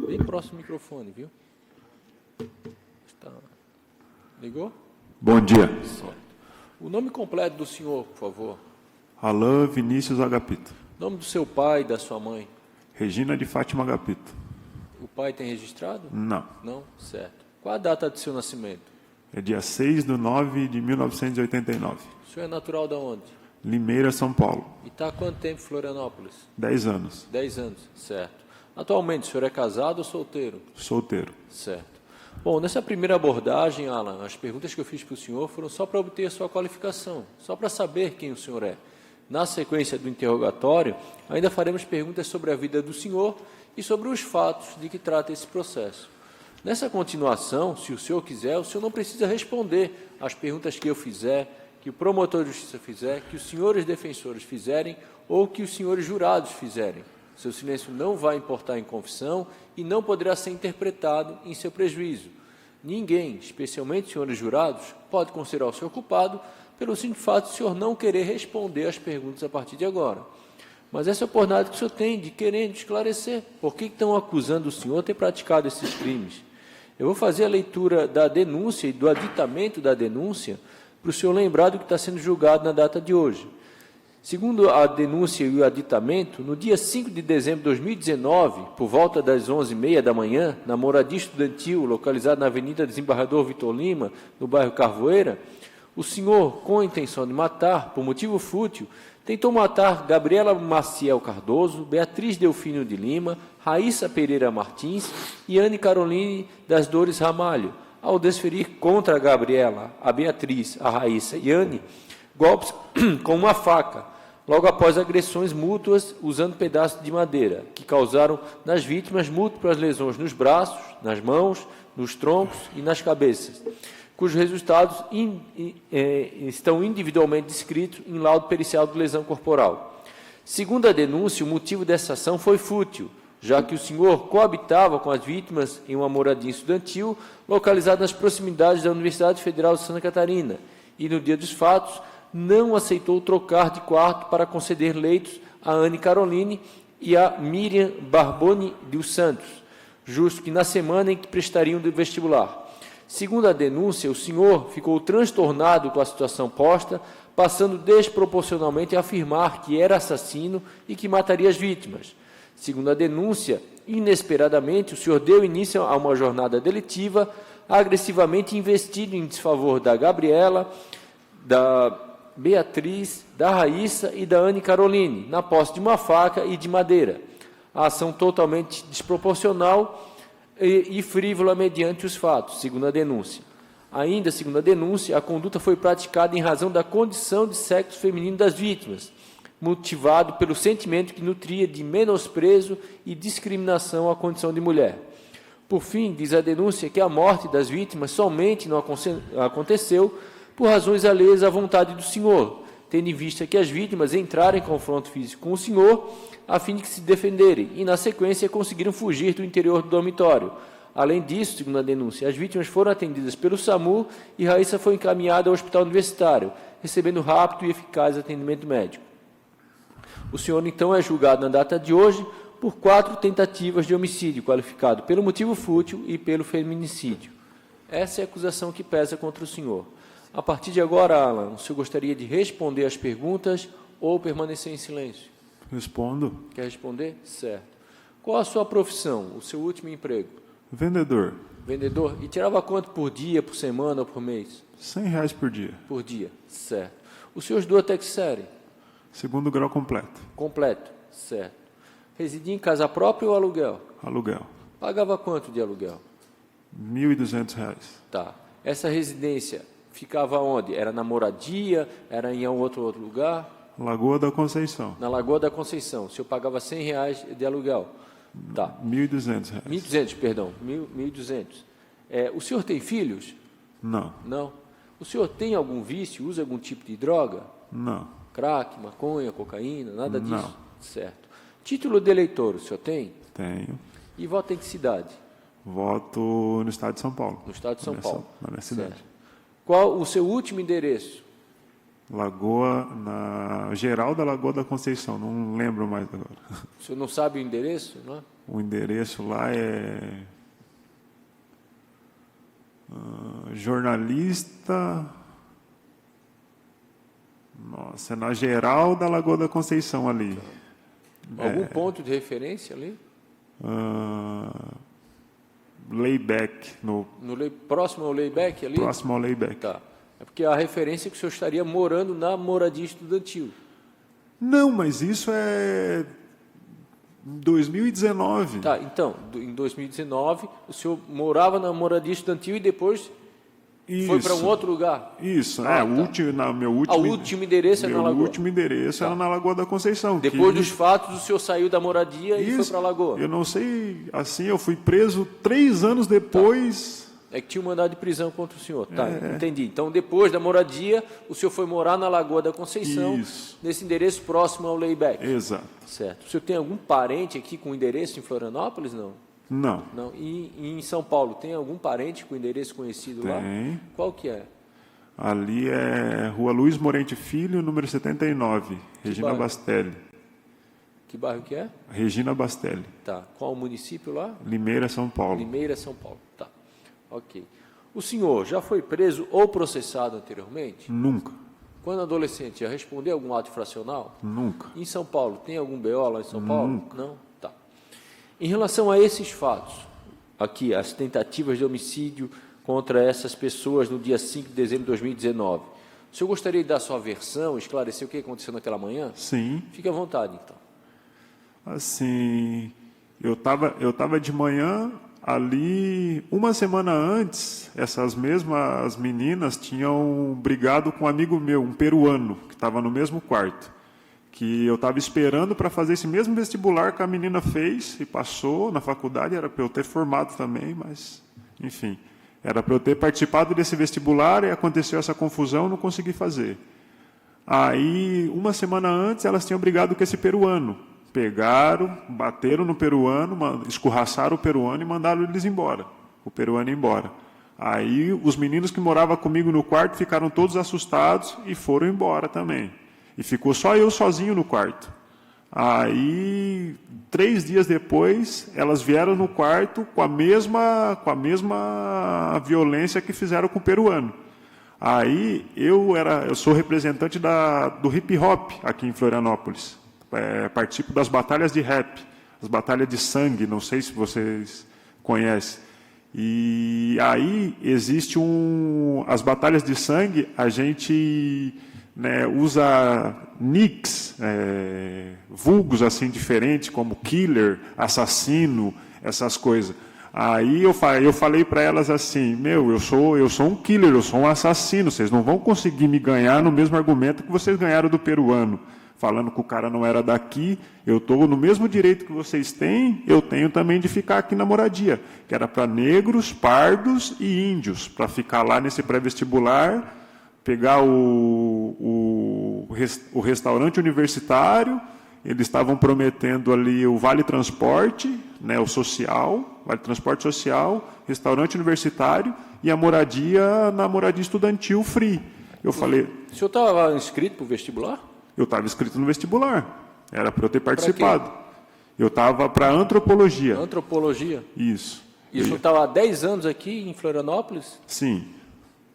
Bem próximo do microfone, viu? Tá. Ligou? Bom dia. Certo. O nome completo do senhor, por favor. Alain Vinícius Agapito. Nome do seu pai e da sua mãe. Regina de Fátima Agapito. O pai tem registrado? Não. Não? Certo. Qual a data do seu nascimento? É dia 6/9/1989. O senhor é natural de onde? Limeira, São Paulo. E está há quanto tempo em Florianópolis? 10 anos. 10 anos, certo. Atualmente, o senhor é casado ou solteiro? Solteiro. Certo. Bom, nessa primeira abordagem, Alan, as perguntas que eu fiz para o senhor foram só para obter a sua qualificação, só para saber quem o senhor é. Na sequência do interrogatório, ainda faremos perguntas sobre a vida do senhor e sobre os fatos de que trata esse processo. Nessa continuação, se o senhor quiser, o senhor não precisa responder às perguntas que eu fizer, que o promotor de justiça fizer, que os senhores defensores fizerem ou que os senhores jurados fizerem. Seu silêncio não vai importar em confissão e não poderá ser interpretado em seu prejuízo. Ninguém, especialmente os senhores jurados, pode considerar o senhor culpado pelo simples fato de o senhor não querer responder às perguntas a partir de agora. Mas essa é a oportunidade que o senhor tem de querer esclarecer por que estão acusando o senhor de ter praticado esses crimes. Eu vou fazer a leitura da denúncia e do aditamento da denúncia para o senhor lembrar do que está sendo julgado na data de hoje. Segundo a denúncia e o aditamento, no dia 5 de dezembro de 2019, por volta das 11h30 da manhã, na moradia estudantil, localizada na Avenida Desembargador Vitor Lima, no bairro Carvoeira, o senhor, com a intenção de matar, por motivo fútil, tentou matar Gabriela Maciel Cardoso, Beatriz Delfino de Lima, Raíssa Pereira Martins e Anne Caroline das Dores Ramalho, ao desferir contra a Gabriela, a Beatriz, a Raíssa e Anne, golpes com uma faca, logo após agressões mútuas usando pedaços de madeira, que causaram nas vítimas múltiplas lesões nos braços, nas mãos, nos troncos e nas cabeças, cujos resultados estão individualmente descritos em laudo pericial de lesão corporal. Segundo a denúncia, o motivo dessa ação foi fútil, já que o senhor coabitava com as vítimas em uma moradia estudantil localizada nas proximidades da Universidade Federal de Santa Catarina e, no dia dos fatos, não aceitou trocar de quarto para conceder leitos a Anne Caroline e a Miriam Barboni dos Santos, justo que na semana em que prestariam do vestibular. Segundo a denúncia, o senhor ficou transtornado com a situação posta, passando desproporcionalmente a afirmar que era assassino e que mataria as vítimas. Segundo a denúncia, inesperadamente, o senhor deu início a uma jornada delitiva, agressivamente investido em desfavor da Gabriela, da Beatriz, da Raíssa e da Anne Caroline, na posse de uma faca e de madeira. A ação totalmente desproporcional e frívola mediante os fatos, segundo a denúncia. Ainda, segundo a denúncia, a conduta foi praticada em razão da condição de sexo feminino das vítimas, motivado pelo sentimento que nutria de menosprezo e discriminação à condição de mulher. Por fim, diz a denúncia que a morte das vítimas somente não aconteceu por razões alheias à vontade do senhor, tendo em vista que as vítimas entraram em confronto físico com o senhor a fim de que se defenderem e, na sequência, conseguiram fugir do interior do dormitório. Além disso, segundo a denúncia, as vítimas foram atendidas pelo SAMU e Raíssa foi encaminhada ao hospital universitário, recebendo rápido e eficaz atendimento médico. O senhor, então, é julgado na data de hoje por 4 tentativas de homicídio qualificado pelo motivo fútil e pelo feminicídio. Essa é a acusação que pesa contra o senhor. A partir de agora, Alan, o senhor gostaria de responder às perguntas ou permanecer em silêncio? Respondo. Quer responder? Certo. Qual a sua profissão, o seu último emprego? Vendedor. Vendedor. E tirava quanto por dia, por semana ou por mês? R$100 por dia. Por dia. Certo. O senhor estudou até que série? 2º grau completo. Completo. Certo. Residia em casa própria ou aluguel? Aluguel. Pagava quanto de aluguel? R$1.200. Tá. Essa residência ficava onde? Era na moradia? Era em outro lugar? Lagoa da Conceição. Na Lagoa da Conceição. O senhor pagava R$100 de aluguel? Tá. R$1.200. 1.200, perdão. 1.200. O senhor tem filhos? Não. Não. O senhor tem algum vício? Usa algum tipo de droga? Não. Crack, maconha, cocaína, nada disso? Não. Certo. Título de eleitor, o senhor tem? Tenho. E vota em que cidade? Voto no estado de São Paulo. No estado de São Paulo. Na minha cidade. Certo. Qual o seu último endereço? Lagoa, na geral da Lagoa da Conceição, não lembro mais agora. O senhor não sabe o endereço, não é? O endereço lá é jornalista. Nossa, é na geral da Lagoa da Conceição ali. Algum ponto de referência ali? Layback, Próximo ao layback ali? próximo ao Layback. Tá. É porque a referência é que o senhor estaria morando na moradia estudantil. Não, mas isso é 2019. Tá, então, em 2019, o senhor morava na moradia estudantil e depois foi para um outro lugar? Isso, tá. meu último, O último endereço é na meu Lagoa? último endereço era na Lagoa da Conceição. Depois dos fatos, o senhor saiu da moradia e foi para a Lagoa? Eu não sei, assim, eu fui preso 3 anos depois. É que tinha um mandado de prisão contra o senhor. Tá, entendi. Então, depois da moradia, o senhor foi morar na Lagoa da Conceição, Isso. nesse endereço próximo ao layback. Exato. Certo. O senhor tem algum parente aqui com endereço em Florianópolis, não? Não. Não. E em São Paulo, tem algum parente com endereço conhecido lá? Tem. Qual que é? Ali é Rua Luiz Morente Filho, número 79, Regina bairro? Bastelli. Que bairro que é? Regina Bastelli, Tá. Qual o município lá? Limeira, São Paulo. Limeira, São Paulo. Tá. Ok. O senhor já foi preso ou processado anteriormente? Nunca, Quando adolescente, já respondeu algum ato infracional? nunca. Em São Paulo, tem algum BO lá em São Paulo? Nunca. Não? Tá. Em relação a esses fatos, aqui, as tentativas de homicídio contra essas pessoas no dia 5 de dezembro de 2019, o senhor gostaria de dar sua versão, esclarecer o que aconteceu naquela manhã? Sim. Fique à vontade, então. Assim, eu tava de manhã ali, uma semana antes, essas mesmas meninas tinham brigado com um amigo meu, um peruano, que estava no mesmo quarto, que eu estava esperando para fazer esse mesmo vestibular que a menina fez e passou na faculdade, era para eu ter formado também, mas, enfim, era para eu ter participado desse vestibular e aconteceu essa confusão, não consegui fazer. Aí, uma semana antes, elas tinham brigado com esse peruano. Pegaram, bateram no peruano, escorraçaram o peruano e mandaram eles embora. O peruano embora. Aí os meninos que moravam comigo no quarto ficaram todos assustados e foram embora também. E ficou só eu sozinho no quarto. Aí, 3 dias depois, elas vieram no quarto com a mesma violência que fizeram com o peruano. Aí eu sou representante do hip hop aqui em Florianópolis. Participo das batalhas de rap, as batalhas de sangue, não sei se vocês conhecem. E aí existe as batalhas de sangue, a gente usa nicks, vulgos assim diferentes, como killer, assassino, essas coisas. Aí eu falei para elas assim, eu sou um killer, eu sou um assassino, vocês não vão conseguir me ganhar no mesmo argumento que vocês ganharam do peruano. Falando que o cara não era daqui, eu estou no mesmo direito que vocês têm, eu tenho também de ficar aqui na moradia, que era para negros, pardos e índios, para ficar lá nesse pré-vestibular, pegar o restaurante universitário, eles estavam prometendo ali o Vale Transporte, o social, Vale Transporte Social, restaurante universitário e a moradia na moradia estudantil free. Eu falei... O senhor estava inscrito para o vestibular? Eu estava inscrito no vestibular. Era para eu ter participado. Eu estava para antropologia. Antropologia? Isso. E o senhor estava há 10 anos aqui em Florianópolis? Sim.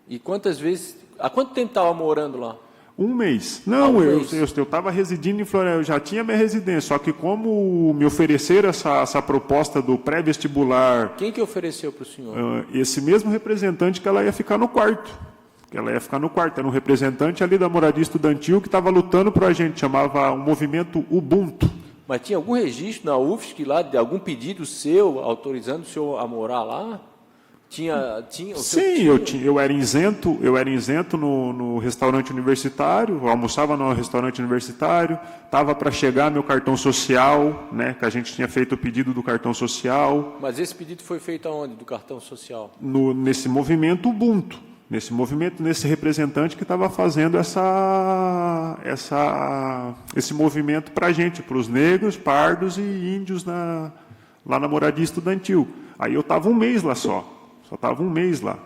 E quantas vezes... Há quanto tempo estava morando lá? 1 mês. Não, eu mês. estava residindo em Florianópolis, eu já tinha minha residência, só que como me ofereceram essa proposta do pré-vestibular... Quem que ofereceu para o senhor? Esse mesmo representante que ela ia ficar no quarto. Era um representante ali da moradia estudantil que estava lutando para a gente, chamava o movimento Ubuntu. Mas tinha algum registro na UFSC lá, de algum pedido seu, autorizando o senhor a morar lá? Sim, eu era isento no restaurante universitário, eu almoçava no restaurante universitário, estava para chegar meu cartão social, que a gente tinha feito o pedido do cartão social. Mas esse pedido foi feito aonde, do cartão social? Nesse movimento Ubuntu. Nesse representante que estava fazendo esse movimento para a gente, para os negros, pardos e índios lá na moradia estudantil. Aí eu estava 1 mês lá só estava 1 mês lá.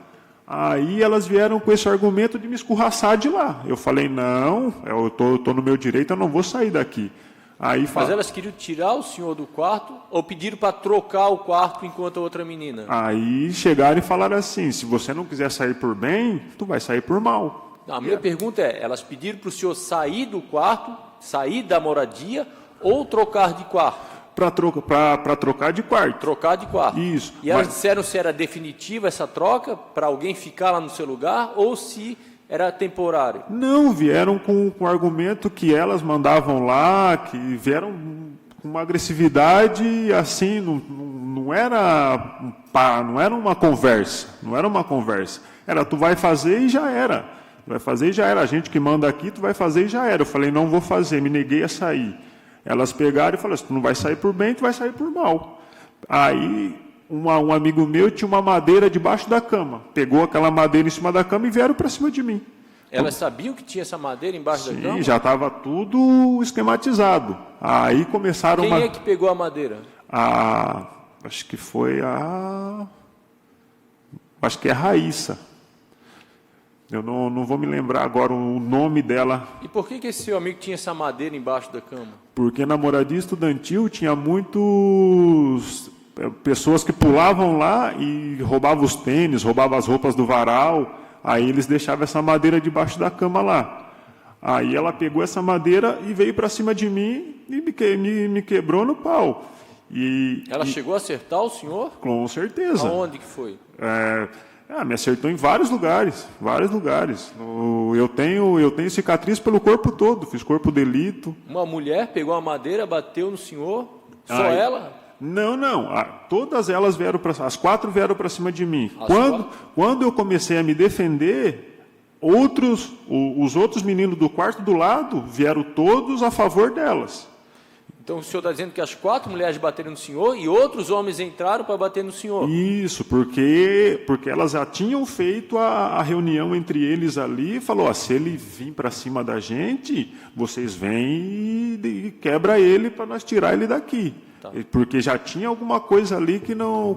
Aí elas vieram com esse argumento de me escorraçar de lá. Eu falei, não, eu tô no meu direito, eu não vou sair daqui. Aí Mas elas queriam tirar o senhor do quarto ou pediram para trocar o quarto enquanto a outra menina? Aí chegaram e falaram assim, se você não quiser sair por bem, tu vai sair por mal. A minha pergunta é, elas pediram para o senhor sair do quarto, sair da moradia ou trocar de quarto? Para trocar de quarto. Trocar de quarto. Isso. E elas disseram se era definitiva essa troca, para alguém ficar lá no seu lugar, ou se era temporário? Não, vieram com o argumento que elas mandavam lá, que vieram com uma agressividade assim, não era uma conversa, Era, tu vai fazer e já era. A gente que manda aqui, tu vai fazer e já era. Eu falei, não vou fazer, me neguei a sair. Elas pegaram e falaram, tu não vai sair por bem, tu vai sair por mal. Aí um amigo meu tinha uma madeira debaixo da cama. Pegou aquela madeira em cima da cama e vieram para cima de mim. Elas sabiam que tinha essa madeira embaixo da cama? Sim, já estava tudo esquematizado. Aí começaram... Quem é que pegou a madeira? Acho que foi acho que é a Raíssa. Eu não vou me lembrar agora o nome dela. E por que esse seu amigo tinha essa madeira embaixo da cama? Porque na moradia estudantil tinha muitos... pessoas que pulavam lá e roubavam os tênis, roubavam as roupas do varal, aí eles deixavam essa madeira debaixo da cama lá. Aí ela pegou essa madeira e veio para cima de mim e me quebrou no pau. Ela chegou a acertar o senhor? Com certeza. Aonde que foi? Me acertou em vários lugares. Eu tenho cicatriz pelo corpo todo, fiz corpo de delito. Uma mulher pegou a madeira, bateu no senhor? Só ela? Não. Todas elas as 4 vieram para cima de mim. Quando eu comecei a me defender, os outros meninos do quarto do lado vieram todos a favor delas. Então o senhor está dizendo que as 4 mulheres bateram no senhor e outros homens entraram para bater no senhor? Isso, porque elas já tinham feito a reunião entre eles ali e falou, se ele vir para cima da gente, vocês vêm e quebra ele para nós tirar ele daqui. Tá. Porque já tinha alguma coisa ali que não...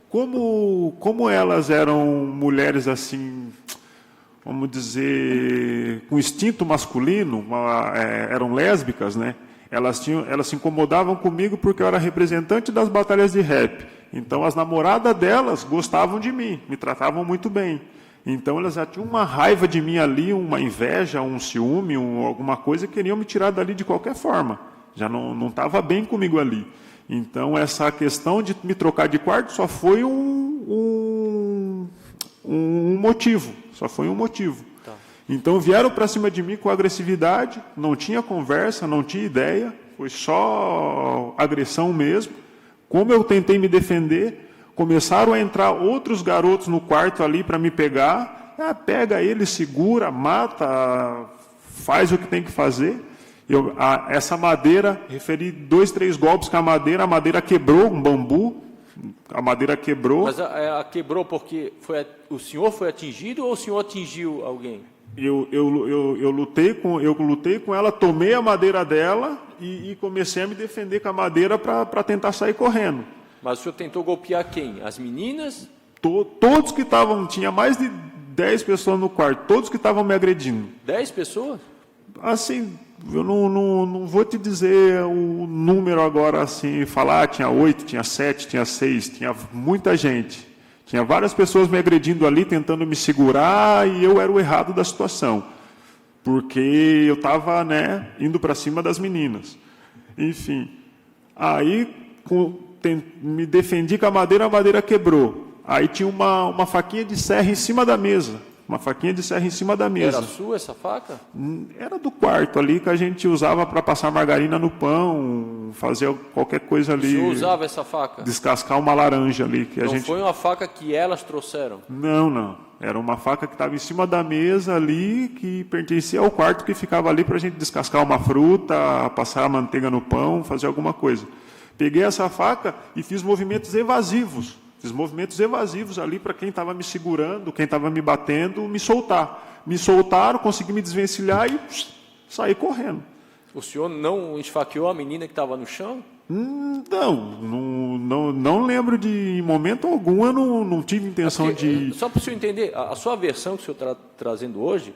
Como elas eram mulheres assim, vamos dizer, com instinto masculino, eram lésbicas, né? Elas se incomodavam comigo porque eu era representante das batalhas de rap. Então, as namoradas delas gostavam de mim, me tratavam muito bem. Então, elas já tinham uma raiva de mim ali, uma inveja, um ciúme, alguma coisa, que queriam me tirar dali de qualquer forma. Já não estava bem comigo ali. Então, essa questão de me trocar de quarto só foi um motivo. Só foi um motivo. Então vieram para cima de mim com agressividade, não tinha conversa, não tinha ideia, foi só agressão mesmo. Como eu tentei me defender, começaram a entrar outros garotos no quarto ali para me pegar. Pega ele, segura, mata, faz o que tem que fazer. Essa madeira, referi 2, 3 golpes com a madeira quebrou, um bambu. A madeira quebrou. Mas ela quebrou porque o senhor foi atingido ou o senhor atingiu alguém? Eu lutei com ela, tomei a madeira dela e comecei a me defender com a madeira para tentar sair correndo. Mas o senhor tentou golpear quem? As meninas? Todos que estavam, tinha mais de 10 pessoas no quarto, todos que estavam me agredindo. 10 pessoas? Assim, eu não vou te dizer o número agora, assim, falar, tinha 8, tinha 7, tinha 6, tinha muita gente. Tinha várias pessoas me agredindo ali, tentando me segurar, e eu era o errado da situação. Porque eu estava, indo para cima das meninas. Enfim, aí me defendi com a madeira quebrou. Aí tinha uma faquinha de serra em cima da mesa. Era sua essa faca? Era do quarto ali, que a gente usava para passar margarina no pão, fazer qualquer coisa ali. O senhor usava essa faca? Descascar uma laranja ali. Não foi uma faca que elas trouxeram? Não. Era uma faca que estava em cima da mesa ali, que pertencia ao quarto, que ficava ali para a gente descascar uma fruta, passar a manteiga no pão, fazer alguma coisa. Peguei essa faca e fiz movimentos evasivos. Ali para quem estava me segurando, quem estava me batendo, me soltar. Me soltaram, consegui me desvencilhar e saí correndo. O senhor não esfaqueou a menina que estava no chão? Não lembro de, em momento algum, eu não tive intenção de... Só para o senhor entender, a sua versão que o senhor está trazendo hoje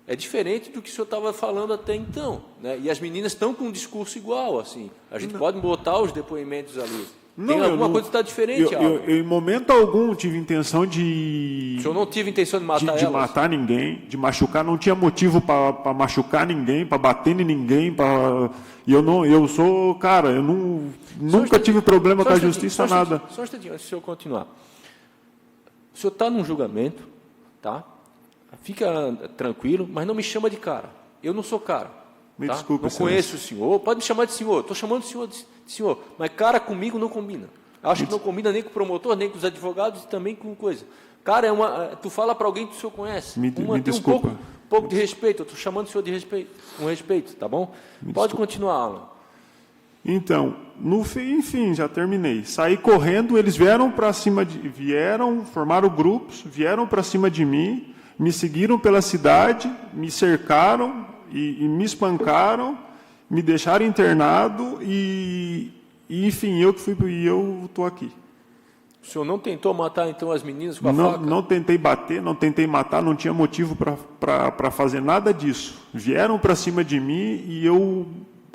é diferente do que o senhor estava falando até então, né? E as meninas estão com um discurso igual, assim. A gente pode botar os depoimentos ali. Tem alguma coisa que está diferente, eu, em momento algum, tive intenção de... O senhor não teve intenção de matar elas? De matar ninguém, de machucar. Não tinha motivo para machucar ninguém, para bater em ninguém. Eu sou... Cara, eu nunca tive problema com a justiça, nada. Só um instantinho, antes do senhor continuar. O senhor está num julgamento, tá? Fica tranquilo, mas não me chama de cara. Eu não sou cara. Me tá? desculpe, não conheço o senhor. Pode me chamar de senhor. Estou chamando o senhor de senhor. Mas cara comigo não combina. Acho que não combina nem com o promotor, nem com os advogados e também com coisa. Cara, tu fala para alguém que o senhor conhece. Me desculpa. Um pouco de respeito. Eu estou chamando o senhor de respeito. Com respeito, tá bom? Pode continuar, Alan. Então, enfim, já terminei. Saí correndo, eles vieram para cima formaram grupos, vieram para cima de mim, me seguiram pela cidade, me cercaram e me espancaram, me deixaram internado enfim, eu estou aqui. O senhor não tentou matar, então, as meninas com a faca? Não tentei bater, não tentei matar, não tinha motivo para fazer nada disso. Vieram para cima de mim e eu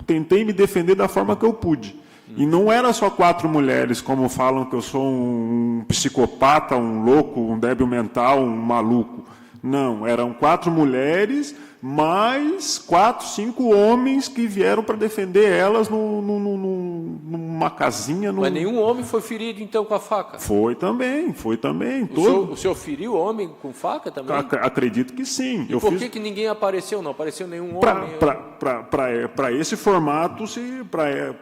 tentei me defender da forma que eu pude. E não era só 4 mulheres, como falam que eu sou um psicopata, um louco, um débil mental, um maluco. Não, eram 4 mulheres, mais 4, 5 homens que vieram para defender elas numa casinha. Mas nenhum homem foi ferido, então, com a faca? Foi também. O senhor feriu o homem com faca também? Acredito que sim. E por que ninguém apareceu? Não apareceu nenhum homem? Para esse formato,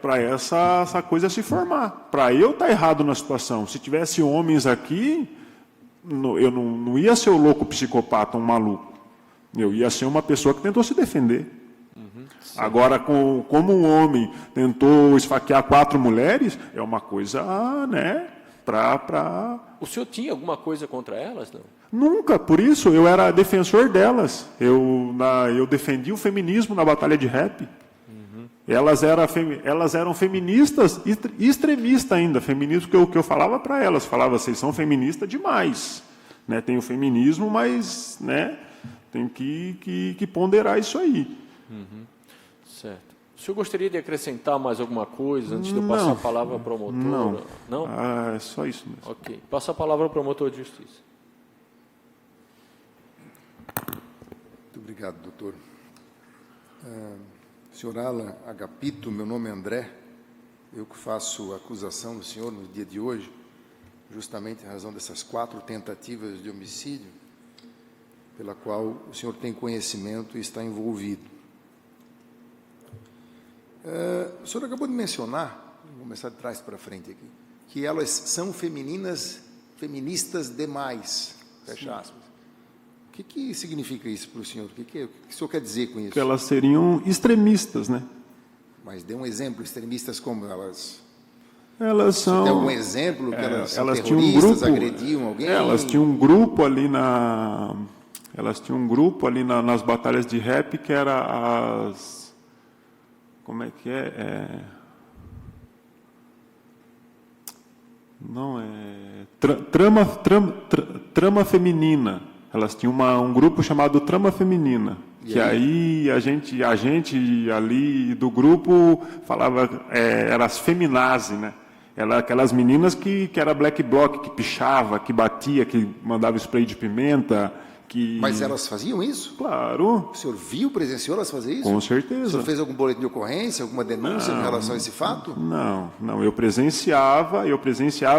para essa coisa se formar. Para eu estar errado na situação. Se tivesse homens aqui, eu não ia ser o louco psicopata, um maluco. Eu ia ser uma pessoa que tentou se defender. Agora, como um homem tentou esfaquear 4 mulheres, é uma coisa, né? O senhor tinha alguma coisa contra elas, não? Nunca, por isso eu era defensor delas. Eu defendi o feminismo na batalha de rap. Elas eram feministas e extremistas ainda. Feminismo que eu falava para elas. Falava, vocês são feministas demais. Né? Tem o feminismo, mas... né? Tem que ponderar isso aí. Certo. O senhor gostaria de acrescentar mais alguma coisa antes de eu passar a palavra ao promotor? Não? É só isso mesmo. Ok. Passa a palavra ao promotor de justiça. Muito obrigado, doutor. Senhor Alan Agapito, meu nome é André. Eu que faço a acusação do senhor no dia de hoje, justamente em razão dessas 4 tentativas de homicídio, pela qual o senhor tem conhecimento e está envolvido. O senhor acabou de mencionar, vou começar de trás para frente aqui, que elas são feministas demais, fecha aspas. O que significa isso para o senhor? O que o senhor quer dizer com isso? Que elas seriam extremistas, né? Mas dê um exemplo, extremistas como elas... Elas são... Tem algum exemplo que elas são tinham terroristas, agrediam alguém? Elas tinham um grupo ali nas batalhas de rap que era as... Como é que é? Não é... Trama feminina. Elas tinham um grupo chamado Trama Feminina. Que aí a gente ali do grupo falava... era as feminazes, né? Aquelas meninas que era black bloc, que pichava, que batia, que mandava spray de pimenta... Mas elas faziam isso? Claro. O senhor presenciou elas fazer isso? Com certeza. O senhor fez algum boletim de ocorrência, alguma denúncia em relação a esse fato? Não. Eu presenciava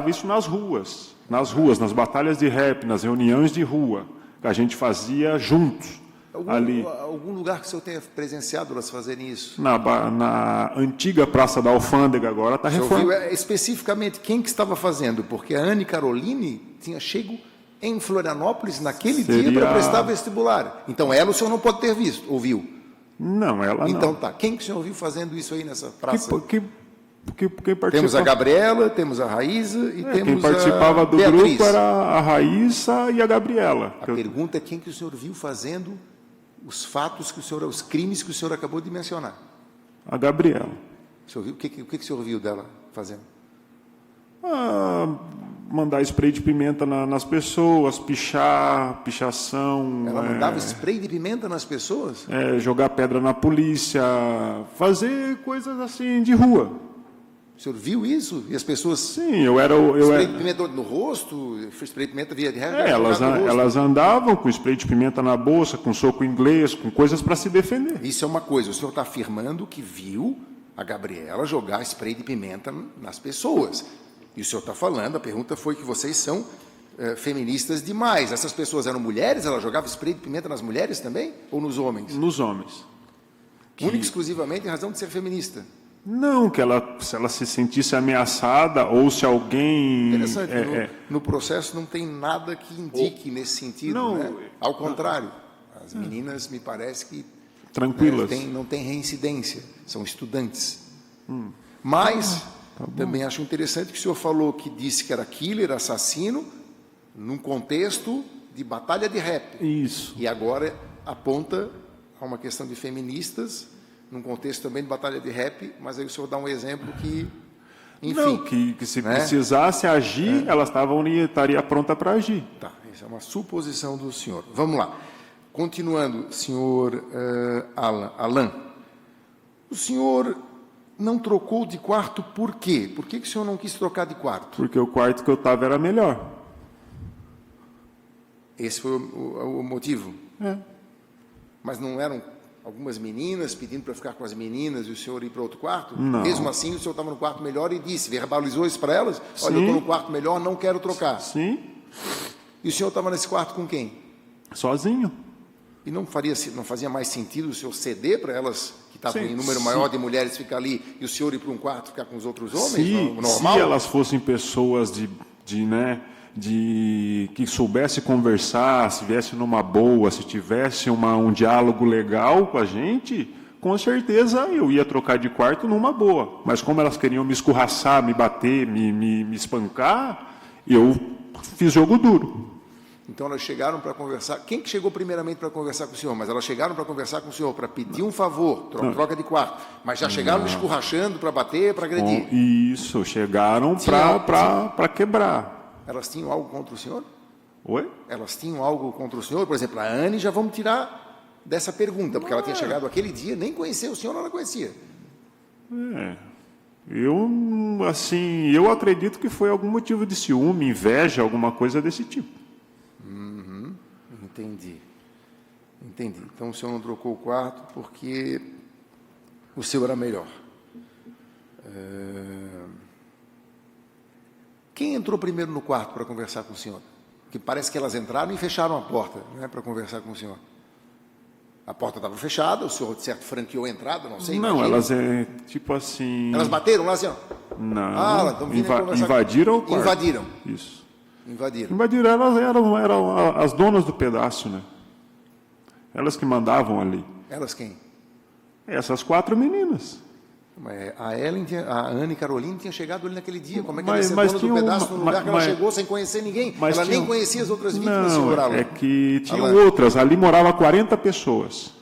isso nas ruas, nas batalhas de rap, nas reuniões de rua, que a gente fazia juntos. Algum lugar que o senhor tenha presenciado elas fazerem isso? Na antiga Praça da Alfândega, agora está reformada. O senhor viu especificamente quem que estava fazendo? Porque a Anne Caroline tinha chego em Florianópolis naquele dia para prestar vestibular. Então o senhor não pode ter visto, ouviu? Não, ela não. Então tá, quem que o senhor viu fazendo isso aí nessa praça? Temos a Gabriela, temos a Raíza e temos quem participava do Beatriz. Grupo era a Raíssa e a Gabriela. A pergunta é quem que o senhor viu fazendo os fatos os crimes que o senhor acabou de mencionar. A Gabriela. O senhor viu? O que o senhor viu dela fazendo? Mandar spray de pimenta nas pessoas, pichação. Ela mandava spray de pimenta nas pessoas? Jogar pedra na polícia, fazer coisas assim de rua. O senhor viu isso? E as pessoas... Sim, eu era... Spray de pimenta no rosto? Spray de pimenta via de regra? Elas andavam com spray de pimenta na bolsa, com soco inglês, com coisas para se defender. Isso é uma coisa. O senhor está afirmando que viu a Gabriela jogar spray de pimenta nas pessoas. E o senhor está falando, a pergunta foi que vocês são feministas demais. Essas pessoas eram mulheres? Ela jogava spray de pimenta nas mulheres também? Ou nos homens? Nos homens. Única e exclusivamente em razão de ser feminista. Não, se ela se sentisse ameaçada ou se alguém... Interessante, no processo não tem nada que indique nesse sentido, não, né? Ao contrário, as meninas me parece que tranquilas. Não tem reincidência, são estudantes. Mas também acho interessante que o senhor falou que disse que era killer, assassino, num contexto de batalha de rap. Isso. E agora aponta a uma questão de feministas, num contexto também de batalha de rap, mas aí o senhor dá um exemplo que, enfim... Não, que se precisasse agir, ela estaria pronta para agir. Tá, isso é uma suposição do senhor. Vamos lá. Continuando, senhor Alain. O senhor não trocou de quarto por quê? Por que o senhor não quis trocar de quarto? Porque o quarto que eu estava era melhor. Esse foi o motivo? Mas não eram algumas meninas pedindo para ficar com as meninas e o senhor ir para outro quarto? Não. Mesmo assim, o senhor estava no quarto melhor e disse, verbalizou isso para elas? Sim. Olha, eu estou no quarto melhor, não quero trocar. Sim. E o senhor estava nesse quarto com quem? Sozinho. E não fazia mais sentido o senhor ceder para elas, que estavam Sim, em número maior de mulheres, ficar ali, e o senhor ir para um quarto ficar com os outros homens? Normal? Se elas fossem pessoas que soubesse conversar, se viesse numa boa, se tivesse um diálogo legal com a gente, com certeza eu ia trocar de quarto numa boa. Mas como elas queriam me escorraçar, me bater, me espancar, eu fiz jogo duro. Então elas chegaram para conversar. Quem que chegou primeiramente para conversar com o senhor? Mas elas chegaram para conversar com o senhor, para pedir um favor, troca de quarto. Mas já chegaram escorrachando para bater, para agredir. Isso, chegaram para quebrar. Elas tinham algo contra o senhor? Oi? Elas tinham algo contra o senhor? Por exemplo, a Anne, já vamos tirar dessa pergunta, porque ela tinha chegado aquele dia, nem conhecia o senhor, ela conhecia. Eu acredito que foi algum motivo de ciúme, inveja, alguma coisa desse tipo. Entendi. Então o senhor não trocou o quarto porque o seu era melhor. Quem entrou primeiro no quarto para conversar com o senhor? Que parece que elas entraram e fecharam a porta, né, para conversar com o senhor. A porta estava fechada, o senhor, de certo, franqueou a entrada, não sei. Não, elas tipo assim... Elas bateram lá assim, ó? Não, invadiram o quarto. Invadiram. Isso. Invadiram, elas eram as donas do pedaço, né? Elas que mandavam ali. Elas quem? Essas 4 meninas. A Anne Caroline tinha chegado ali naquele dia. Como é que ela ia ser dona do pedaço no lugar que ela chegou sem conhecer ninguém? Ela nem conhecia as outras vítimas, senhor Alan. É que tinham outras. Ali moravam 40 pessoas.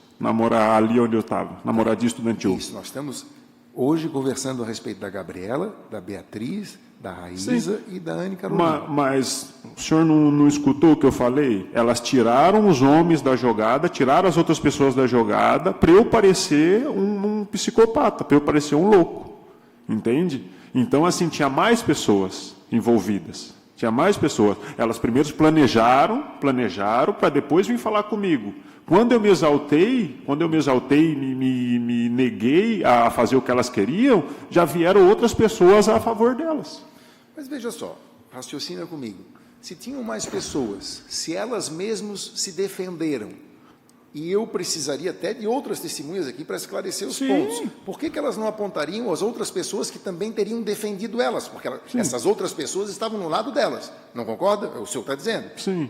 Ali onde eu estava, na moradia estudantil. Isso, nós estamos hoje conversando a respeito da Gabriela, da Beatriz, da Raíza e da Anne Carolina. Mas o senhor não escutou o que eu falei? Elas tiraram os homens da jogada, tiraram as outras pessoas da jogada, para eu parecer um psicopata, para eu parecer um louco. Entende? Então, assim, tinha mais pessoas envolvidas. Tinha mais pessoas. Elas primeiro planejaram para depois vir falar comigo. Quando eu me exaltei, me neguei a fazer o que elas queriam, já vieram outras pessoas a favor delas. Mas veja só, raciocina comigo. Se tinham mais pessoas, se elas mesmas se defenderam, e eu precisaria até de outras testemunhas aqui para esclarecer os pontos, por que elas não apontariam as outras pessoas que também teriam defendido elas? Porque essas outras pessoas estavam no lado delas. Não concorda? O senhor está dizendo? Sim.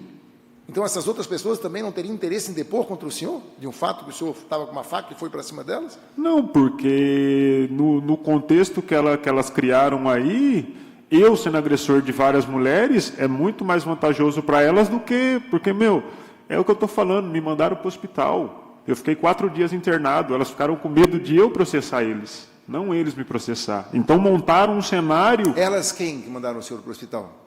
Então essas outras pessoas também não teriam interesse em depor contra o senhor? De um fato que o senhor estava com uma faca e foi para cima delas? Não, porque no contexto que elas criaram aí, eu sendo agressor de várias mulheres, é muito mais vantajoso para elas do que... Porque, é o que eu estou falando, me mandaram para o hospital. Eu fiquei 4 dias internado, elas ficaram com medo de eu processar eles. não eles me processar. Então montaram um cenário... Elas quem que mandaram o senhor para o hospital?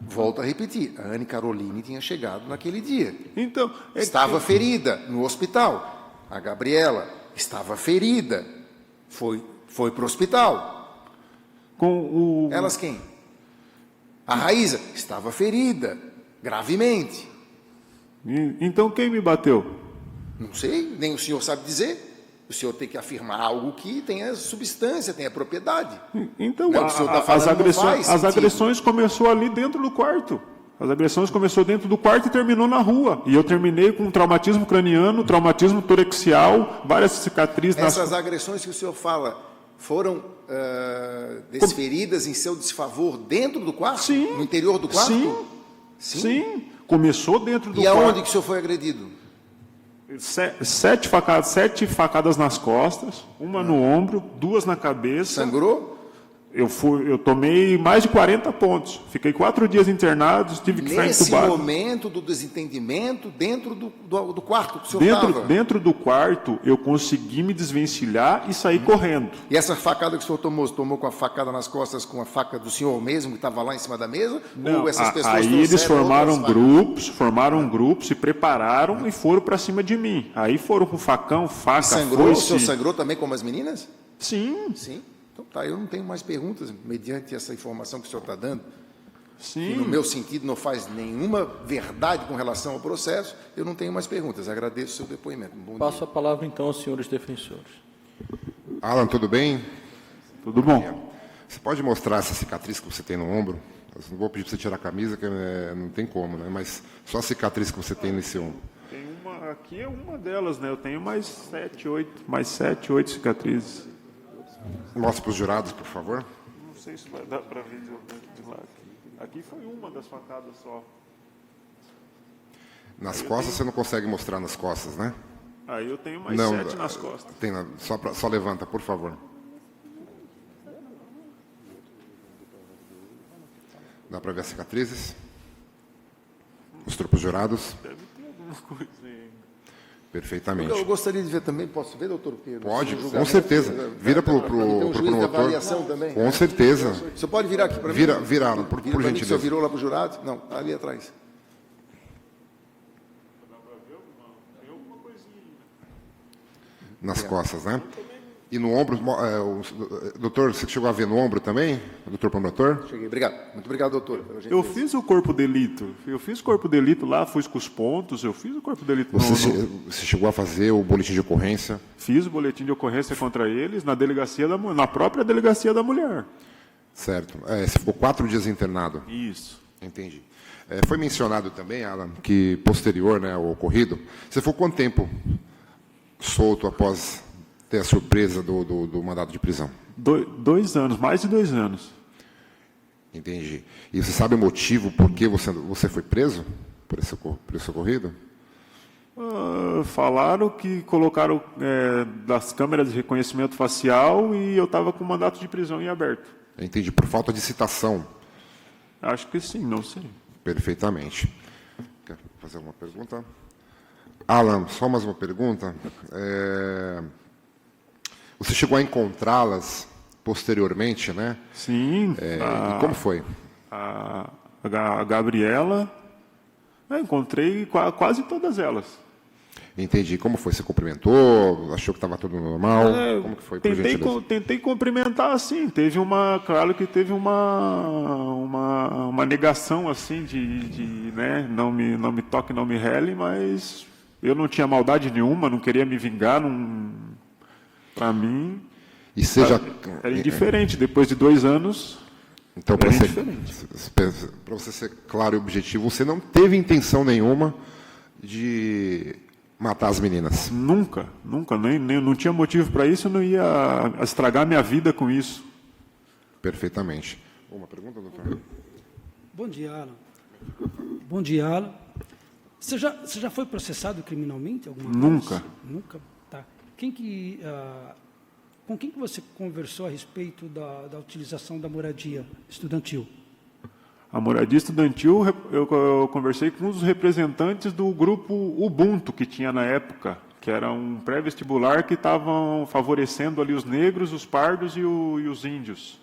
Volto a repetir, a Anne Caroline tinha chegado naquele dia. Então, Estava ferida no hospital. A Gabriela estava ferida. Foi para o hospital. com o... Elas quem? A Raíza estava ferida, gravemente. Então quem me bateu? Não sei, nem o senhor sabe dizer. O senhor tem que afirmar algo que tenha substância, tenha propriedade. Então, Não, o senhor tá falando, não faz as sentido. agressões começou ali dentro do quarto. As agressões começou dentro do quarto e terminou na rua. E eu terminei com traumatismo craniano, traumatismo torexial, várias cicatrizes. Essas agressões que o senhor fala foram desferidas em seu desfavor dentro do quarto? Sim. No interior do quarto? Sim. Começou dentro do E quarto. aonde que o senhor foi agredido? 7 facadas nas costas, uma no ombro, 2 na cabeça. Sangrou? Eu tomei mais de 40 pontos. Fiquei 4 dias internado, tive que ficar Nesse entubado. momento do desentendimento, dentro do quarto que o senhor estava? Dentro do quarto, eu consegui me desvencilhar e sair correndo. E essa facada que o senhor tomou com a facada nas costas, com a faca do senhor mesmo, que estava lá em cima da mesa? Não, ou essas pessoas aí eles trouxeram formaram grupos, se prepararam e foram para cima de mim. Aí foram com facão, faca, sangrou? O foice. senhor sangrou também como as meninas? Sim, Sim. Então tá, eu não tenho mais perguntas, mediante essa informação que o senhor está dando. sim. Que no meu sentido não faz nenhuma verdade com relação ao processo, eu não tenho mais perguntas. Agradeço o seu depoimento. Bom Passo dia. a palavra, então, aos senhores defensores. Alan, tudo bem? Tudo bom. Você pode mostrar essa cicatriz que você tem no ombro? Eu não vou pedir para você tirar a camisa, que não tem como, né? Mas só a cicatriz que você tem nesse ombro. Tem uma, aqui é uma delas, né? Eu tenho mais 7, 8 cicatrizes. Mostra para os jurados, por favor. Não sei se vai dar para ver de lá. Aqui foi uma das facadas só. Nas costas você não consegue mostrar nas costas, né? Aí eu tenho mais Não, 7 nas costas. Tem, só levanta, por favor. Dá para ver as cicatrizes? Mostrou para os jurados? Deve ter alguma coisa aí. Perfeitamente. Eu gostaria de ver também, posso ver, doutor? Porque Pode, no com julgamento, certeza. Vira para o tem um juiz de promotor. avaliação também. Com certeza. O senhor pode virar aqui para mim? Vira, por Vira para mim, que o senhor gentileza. virou lá para o jurado? Não, ali atrás. Nas costas, né? E no ombro, doutor, você chegou a ver no ombro também, doutor promotor? Cheguei, obrigado. Muito obrigado, doutor. pela Eu gentileza. fiz o corpo de delito. Eu fiz o corpo de delito lá, fui com os pontos, eu fiz o corpo de delito. Você chegou a fazer o boletim de ocorrência? Fiz o boletim de ocorrência contra eles na própria delegacia da mulher. Certo. Você ficou 4 dias internado. Isso. Entendi. Foi mencionado também, Alan, que posterior, né, ao ocorrido, você ficou quanto tempo solto após ter a surpresa do mandado de prisão? 2 anos, mais de 2 anos. Entendi. E você sabe o motivo por que você foi preso por esse ocorrido? Falaram que colocaram das câmeras de reconhecimento facial e eu estava com mandato de prisão em aberto. Entendi. Por falta de citação. Acho que sim, não sei. Perfeitamente. Quer fazer alguma pergunta? Alan, só mais uma pergunta. Você chegou a encontrá-las posteriormente, né? Sim. E como foi? A Gabriela, eu encontrei quase todas elas. Entendi. Como foi? Você cumprimentou? Achou que estava tudo normal? Como que foi? Por gentileza? Tentei cumprimentar, assim. Claro que teve uma negação, assim, de né, não me toque, não me rele, mas eu não tinha maldade nenhuma, não queria me vingar, para mim. E seja... Era indiferente, depois de 2 anos. Então, para você ser claro e objetivo, você não teve intenção nenhuma de matar as meninas? Nunca, nem não tinha motivo para isso, eu não ia estragar minha vida com isso. Perfeitamente. Uma pergunta, doutor? Bom dia, Alan. Bom dia, Alan. Você já foi processado criminalmente alguma vez? Nunca. Nunca? Tá. Com quem que você conversou a respeito da utilização da moradia estudantil? A moradia estudantil, eu conversei com os representantes do grupo Ubuntu que tinha na época, que era um pré-vestibular que estavam favorecendo ali os negros, os pardos e os índios.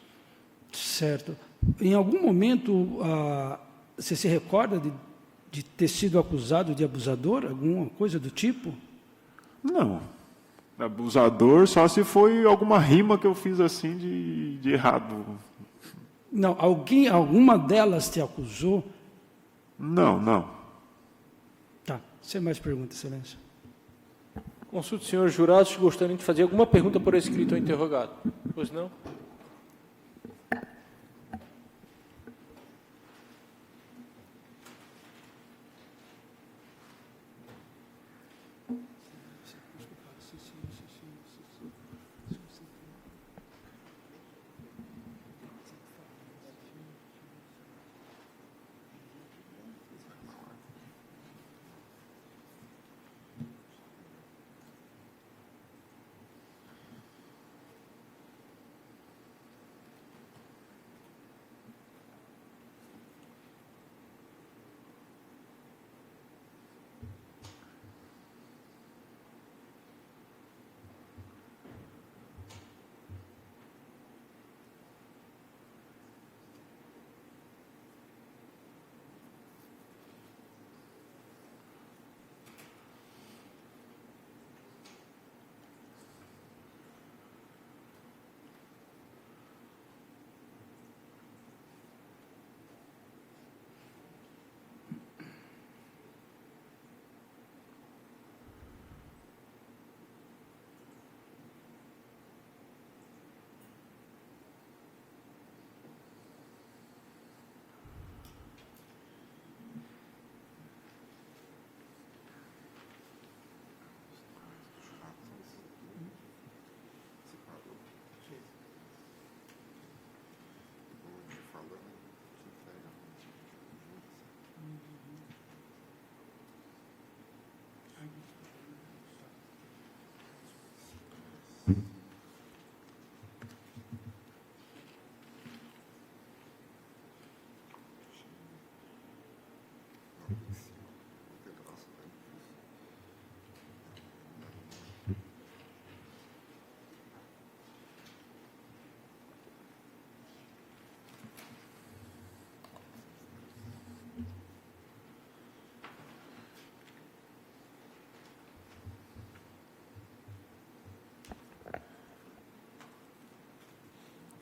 Certo. Em algum momento, você se recorda de ter sido acusado de abusador, alguma coisa do tipo? Não. Abusador só se foi alguma rima que eu fiz assim de errado. Não, alguma delas te acusou? Não. Tá, sem mais perguntas, excelência. Consulto os senhores jurados que gostariam de fazer alguma pergunta por escrito ao interrogado. Pois não?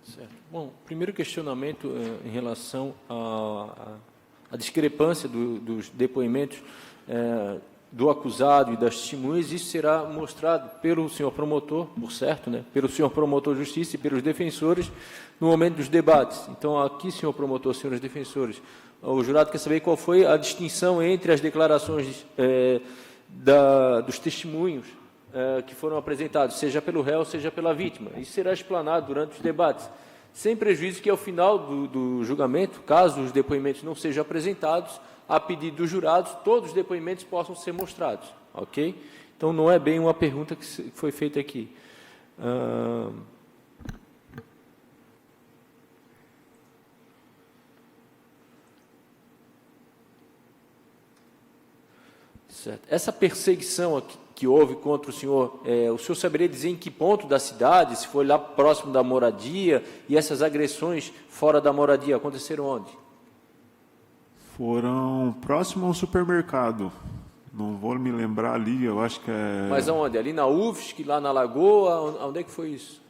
Certo. Bom, primeiro questionamento em relação à discrepância dos depoimentos do acusado e das testemunhas, isso será mostrado pelo senhor promotor, por certo, né, pelo senhor promotor de justiça e pelos defensores no momento dos debates. Então, aqui, senhor promotor, senhores defensores, o jurado quer saber qual foi a distinção entre as declarações dos testemunhos que foram apresentados, seja pelo réu, seja pela vítima. Isso será explanado durante os debates, sem prejuízo que, ao final do julgamento, caso os depoimentos não sejam apresentados, a pedido dos jurados, todos os depoimentos possam ser mostrados, ok? Então, não é bem uma pergunta que foi feita aqui. Certo. Essa perseguição aqui, que houve contra o senhor saberia dizer em que ponto da cidade, se foi lá próximo da moradia, e essas agressões fora da moradia aconteceram onde? Foram próximo ao supermercado. Não vou me lembrar ali, eu acho que é... Mas aonde? Ali na UFSC, lá na Lagoa? Onde é que foi isso?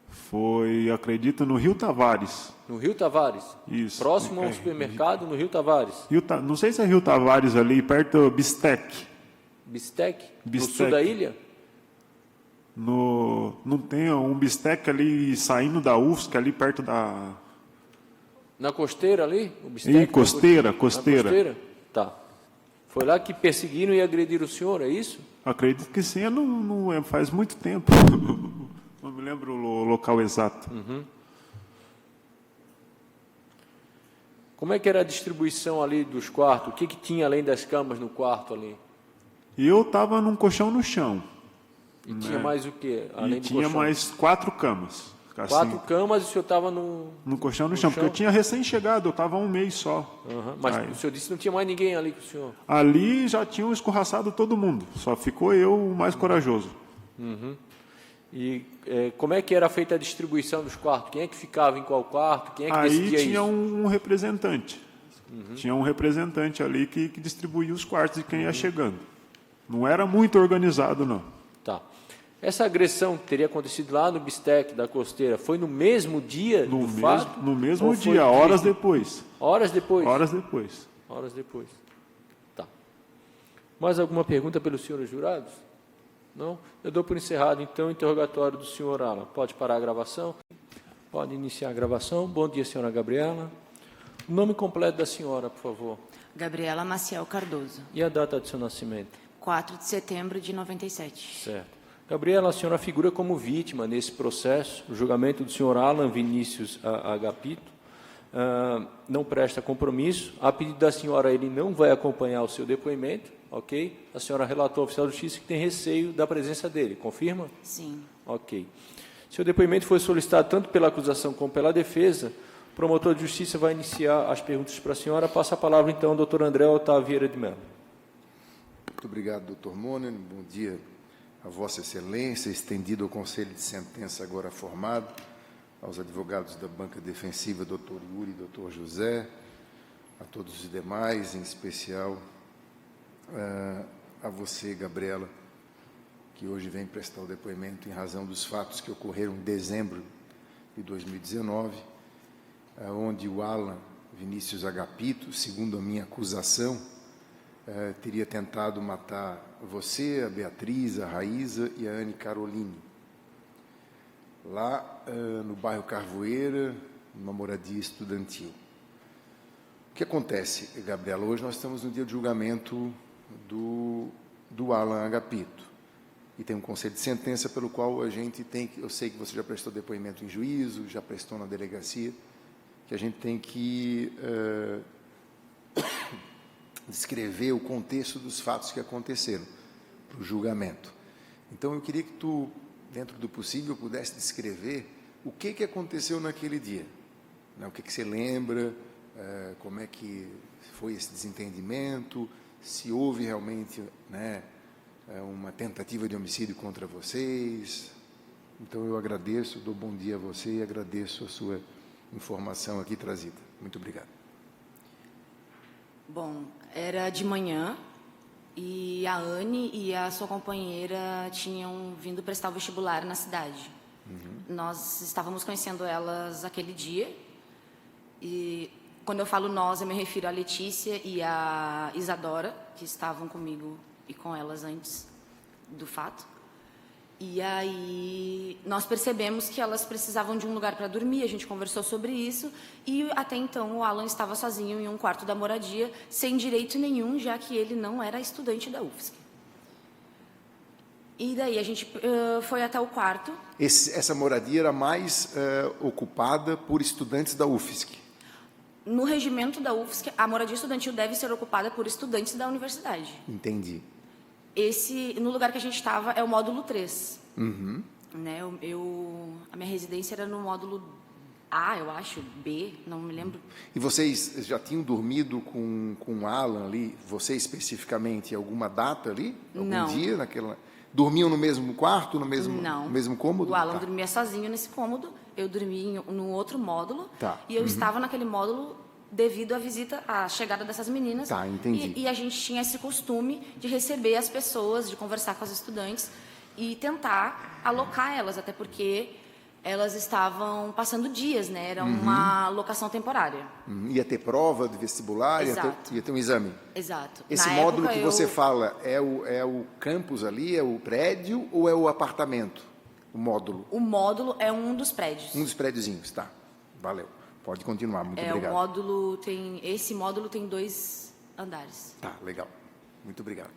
Foi, acredito, no Rio Tavares. No Rio Tavares? Isso. Próximo ao supermercado, no Rio Tavares? Não sei se é Rio Tavares ali, perto do Bistec. Bistec? No sul da ilha? Não tem um Bistec ali saindo da UFSC, ali perto da... Na costeira ali? O Bistec, costeira. Na costeira? Tá. Foi lá que perseguiram e agrediram o senhor, é isso? Acredito que sim, não faz muito tempo. Não me lembro o local exato. Uhum. Como é que era a distribuição ali dos quartos? O que tinha além das camas no quarto ali? E eu estava num colchão no chão. E tinha mais o quê? Além do tinha colchão? mais 4 camas. ficar 4 assim, camas e o senhor estava no colchão no chão, porque eu tinha recém-chegado, eu estava há um mês só. Aham. Mas Aí. o senhor disse que não tinha mais ninguém ali com o senhor. Ali já tinham escorraçado todo mundo, só ficou eu o mais corajoso. E como é que era feita a distribuição dos quartos? Quem é que ficava em qual quarto? Quem é que Aí decidia tinha isso? um representante. Tinha um representante ali que distribuía os quartos de quem ia chegando. Não era muito organizado, não. Tá. Essa agressão que teria acontecido lá no Bistec da Costeira foi no mesmo dia do fato? No mesmo Ou foi dia, horas depois. Horas depois? Horas depois. Horas depois. Tá. Mais alguma pergunta pelos senhores jurados? Não? Eu dou por encerrado, então, o interrogatório do senhor Alan. Pode parar a gravação? Pode iniciar a gravação. Bom dia, senhora Gabriela. O nome completo da senhora, por favor. Gabriela Maciel Cardoso, E a data de seu nascimento? 4 de setembro de 97. Certo. Gabriela, a senhora figura como vítima nesse processo. O julgamento do senhor Alan Vinícius Agapito não presta compromisso. A pedido da senhora, ele não vai acompanhar o seu depoimento, ok? A senhora relatou ao oficial de justiça que tem receio da presença dele. Confirma? Sim. Ok. Seu depoimento foi solicitado tanto pela acusação como pela defesa. O promotor de justiça vai iniciar as perguntas para a senhora. Passa a palavra, então, ao doutor André Otávio Vieira de Mello. Muito obrigado, doutor Mônio. Bom dia a Vossa Excelência, estendido ao Conselho de Sentença agora formado, aos advogados da banca defensiva, doutor Yuri e doutor José, a todos os demais, em especial a você, Gabriela, que hoje vem prestar o depoimento em razão dos fatos que ocorreram em dezembro de 2019, onde o Alan Vinícius Agapito, segundo a minha acusação, teria tentado matar você, a Beatriz, a Raíza e a Anne Caroline, lá no bairro Carvoeira, numa moradia estudantil. O que acontece, Gabriela? Hoje nós estamos no dia de julgamento do Alan Agapito, e tem um conselho de sentença pelo qual a gente tem que, eu sei que você já prestou depoimento em juízo, já prestou na delegacia, que a gente tem que descrever o contexto dos fatos que aconteceram para o julgamento. Então, eu queria que tu, dentro do possível, pudesse descrever o que aconteceu naquele dia. Né? O que você lembra, como é que foi esse desentendimento, se houve realmente, né, uma tentativa de homicídio contra vocês. Então, eu agradeço, dou bom dia a você e agradeço a sua informação aqui trazida. Muito obrigado. Bom, era de manhã e a Anne e a sua companheira tinham vindo prestar o vestibular na cidade. Nós estávamos conhecendo elas aquele dia e, quando eu falo nós, eu me refiro a Letícia e a Isadora, que estavam comigo e com elas antes do fato. E aí nós percebemos que elas precisavam de um lugar para dormir, a gente conversou sobre isso, e até então o Alan estava sozinho em um quarto da moradia, sem direito nenhum, já que ele não era estudante da UFSC. E daí a gente foi até o quarto. Essa moradia era mais ocupada por estudantes da UFSC? No regimento da UFSC, a moradia estudantil deve ser ocupada por estudantes da universidade. Entendi. No lugar que a gente estava, é o módulo 3. Uhum. Né? A minha residência era no módulo A, eu acho, B, não me lembro. E vocês já tinham dormido com o Alan ali, você especificamente, alguma data ali? Algum Não. dia naquela... Dormiam no mesmo quarto, no mesmo cômodo? O Alan Tá. dormia sozinho nesse cômodo, eu dormia no outro módulo, Tá. e eu estava naquele módulo devido à chegada dessas meninas. Tá, entendi. E a gente tinha esse costume de receber as pessoas, de conversar com as estudantes e tentar alocar elas, até porque elas estavam passando dias, né? Era uma locação temporária. Ia ter prova de vestibular, Exato. ia ter um exame. Exato. Esse Na módulo época, que você fala é o campus ali, é o prédio ou é o apartamento? O módulo? O módulo é um dos prédios. Um dos prédiozinhos, tá. Valeu. Pode continuar, muito obrigado. O módulo esse módulo tem 2 andares. Tá, legal. Muito obrigado.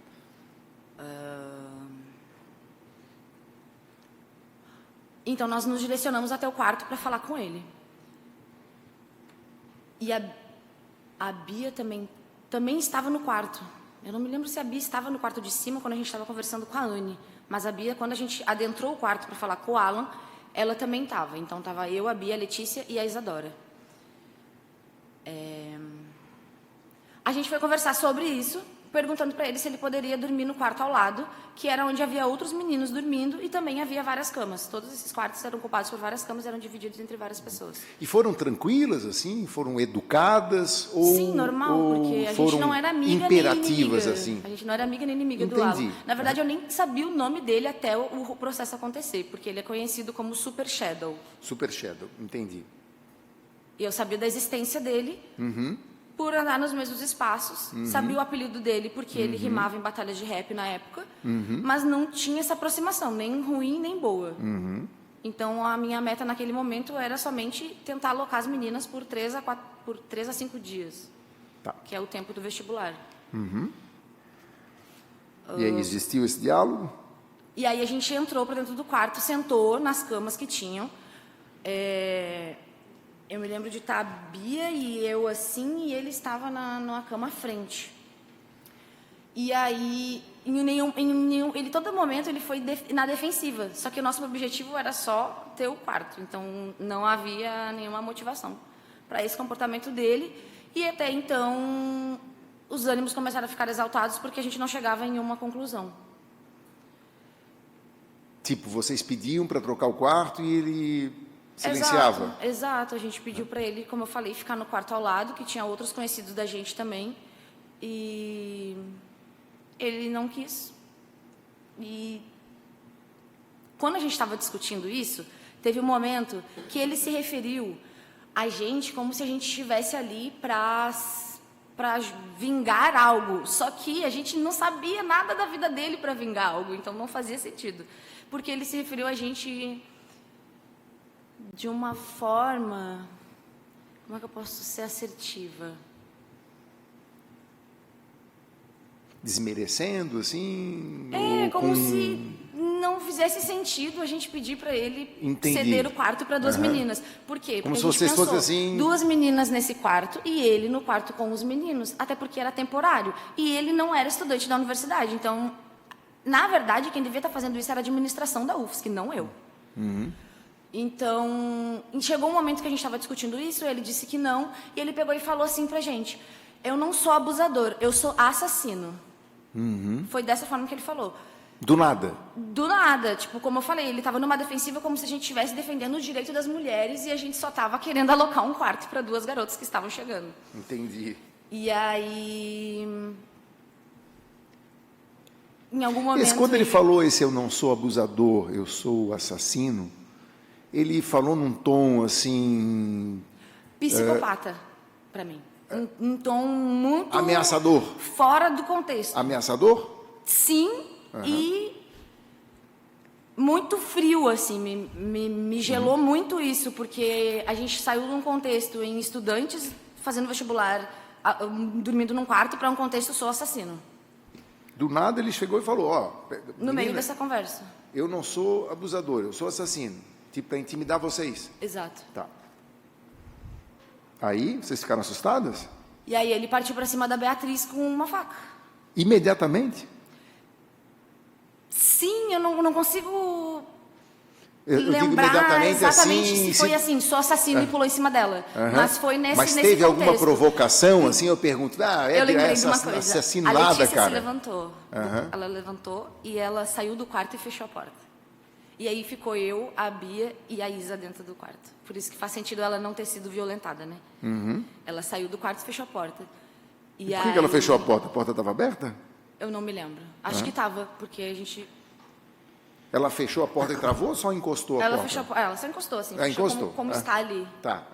Então, nós nos direcionamos até o quarto para falar com ele. E a Bia também estava no quarto. Eu não me lembro se a Bia estava no quarto de cima quando a gente estava conversando com a Anne. Mas a Bia, quando a gente adentrou o quarto para falar com o Alan, ela também estava. Então, estava eu, a Bia, a Letícia e a Isadora. A gente foi conversar sobre isso, perguntando para ele se ele poderia dormir no quarto ao lado, que era onde havia outros meninos dormindo e também havia várias camas. Todos esses quartos eram ocupados por várias camas, eram divididos entre várias pessoas. E foram tranquilas, assim? Foram educadas? Ou, Sim, normal, porque a gente não era amiga imperativas, nem inimiga. assim? A gente não era amiga nem inimiga do Alan. Na verdade, eu nem sabia o nome dele até o processo acontecer, porque ele é conhecido como Super Shadow. Super Shadow, entendi. E eu sabia da existência dele por andar nos mesmos espaços. Sabia o apelido dele porque ele rimava em batalhas de rap na época, mas não tinha essa aproximação, nem ruim nem boa. Então, a minha meta naquele momento era somente tentar alocar as meninas por 3 a 5 dias, que é o tempo do vestibular. E aí existiu esse diálogo? E aí a gente entrou para dentro do quarto, sentou nas camas que tinham. Eu me lembro de estar a Bia e eu assim, e ele estava numa cama à frente. E aí, ele todo momento ele foi na defensiva. Só que o nosso objetivo era só ter o quarto. Então, não havia nenhuma motivação para esse comportamento dele. E até então, os ânimos começaram a ficar exaltados porque a gente não chegava em uma conclusão. Tipo, vocês pediam para trocar o quarto e ele silenciava? Exato. A gente pediu para ele, como eu falei, ficar no quarto ao lado, que tinha outros conhecidos da gente também. E ele não quis. E quando a gente estava discutindo isso, teve um momento que ele se referiu a gente como se a gente estivesse ali para vingar algo. Só que a gente não sabia nada da vida dele para vingar algo, então não fazia sentido. Porque ele se referiu a gente de uma forma... Como é que eu posso ser assertiva? Desmerecendo, assim? Como se não fizesse sentido a gente pedir para ele Entendi. ceder o quarto para 2 meninas. Por quê? Porque Como se a gente vocês pensou, fossem assim... 2 meninas nesse quarto e ele no quarto com os meninos, até porque era temporário. E ele não era estudante da universidade, então, na verdade, quem devia estar fazendo isso era a administração da UFSC, não eu. Então, chegou um momento que a gente estava discutindo isso, ele disse que não, e ele pegou e falou assim pra gente: eu não sou abusador, eu sou assassino. Foi dessa forma que ele falou. Do nada? Do nada. Tipo, como eu falei, ele estava numa defensiva como se a gente estivesse defendendo o direito das mulheres e a gente só estava querendo alocar um quarto para 2 garotas que estavam chegando. Entendi. E aí... Em algum momento... Mas quando ele falou esse eu não sou abusador, eu sou assassino, ele falou num tom assim... Psicopata, para mim. Um tom muito... Ameaçador? Fora do contexto. Ameaçador? Sim, e muito frio, assim, me gelou muito isso, porque a gente saiu de um contexto em estudantes fazendo vestibular, dormindo num quarto, para um contexto sou assassino. Do nada ele chegou e falou, No meio dessa conversa. Eu não sou abusador, eu sou assassino. Tipo, para intimidar vocês. Exato. Tá. Aí, vocês ficaram assustadas? E aí ele partiu para cima da Beatriz com uma faca. Imediatamente? Sim, eu não consigo Eu digo lembrar imediatamente exatamente assim, se foi assim, sou assassino e pulou em cima dela. Mas foi nesse Mas nesse teve alguma contexto. provocação, assim, eu pergunto, Eu lembrei de uma coisa. assassino A nada, Letícia cara. se levantou. Ela levantou e ela saiu do quarto e fechou a porta. E aí ficou eu, a Bia e a Isa dentro do quarto. Por isso que faz sentido ela não ter sido violentada, né? Ela saiu do quarto e fechou a porta. E por que ela fechou a porta? A porta estava aberta? Eu não me lembro. Acho que estava, porque a gente... Ela fechou a porta e travou ou só encostou a porta? Ela só encostou, assim. Ela fechou encostou? Como está ali. Tá,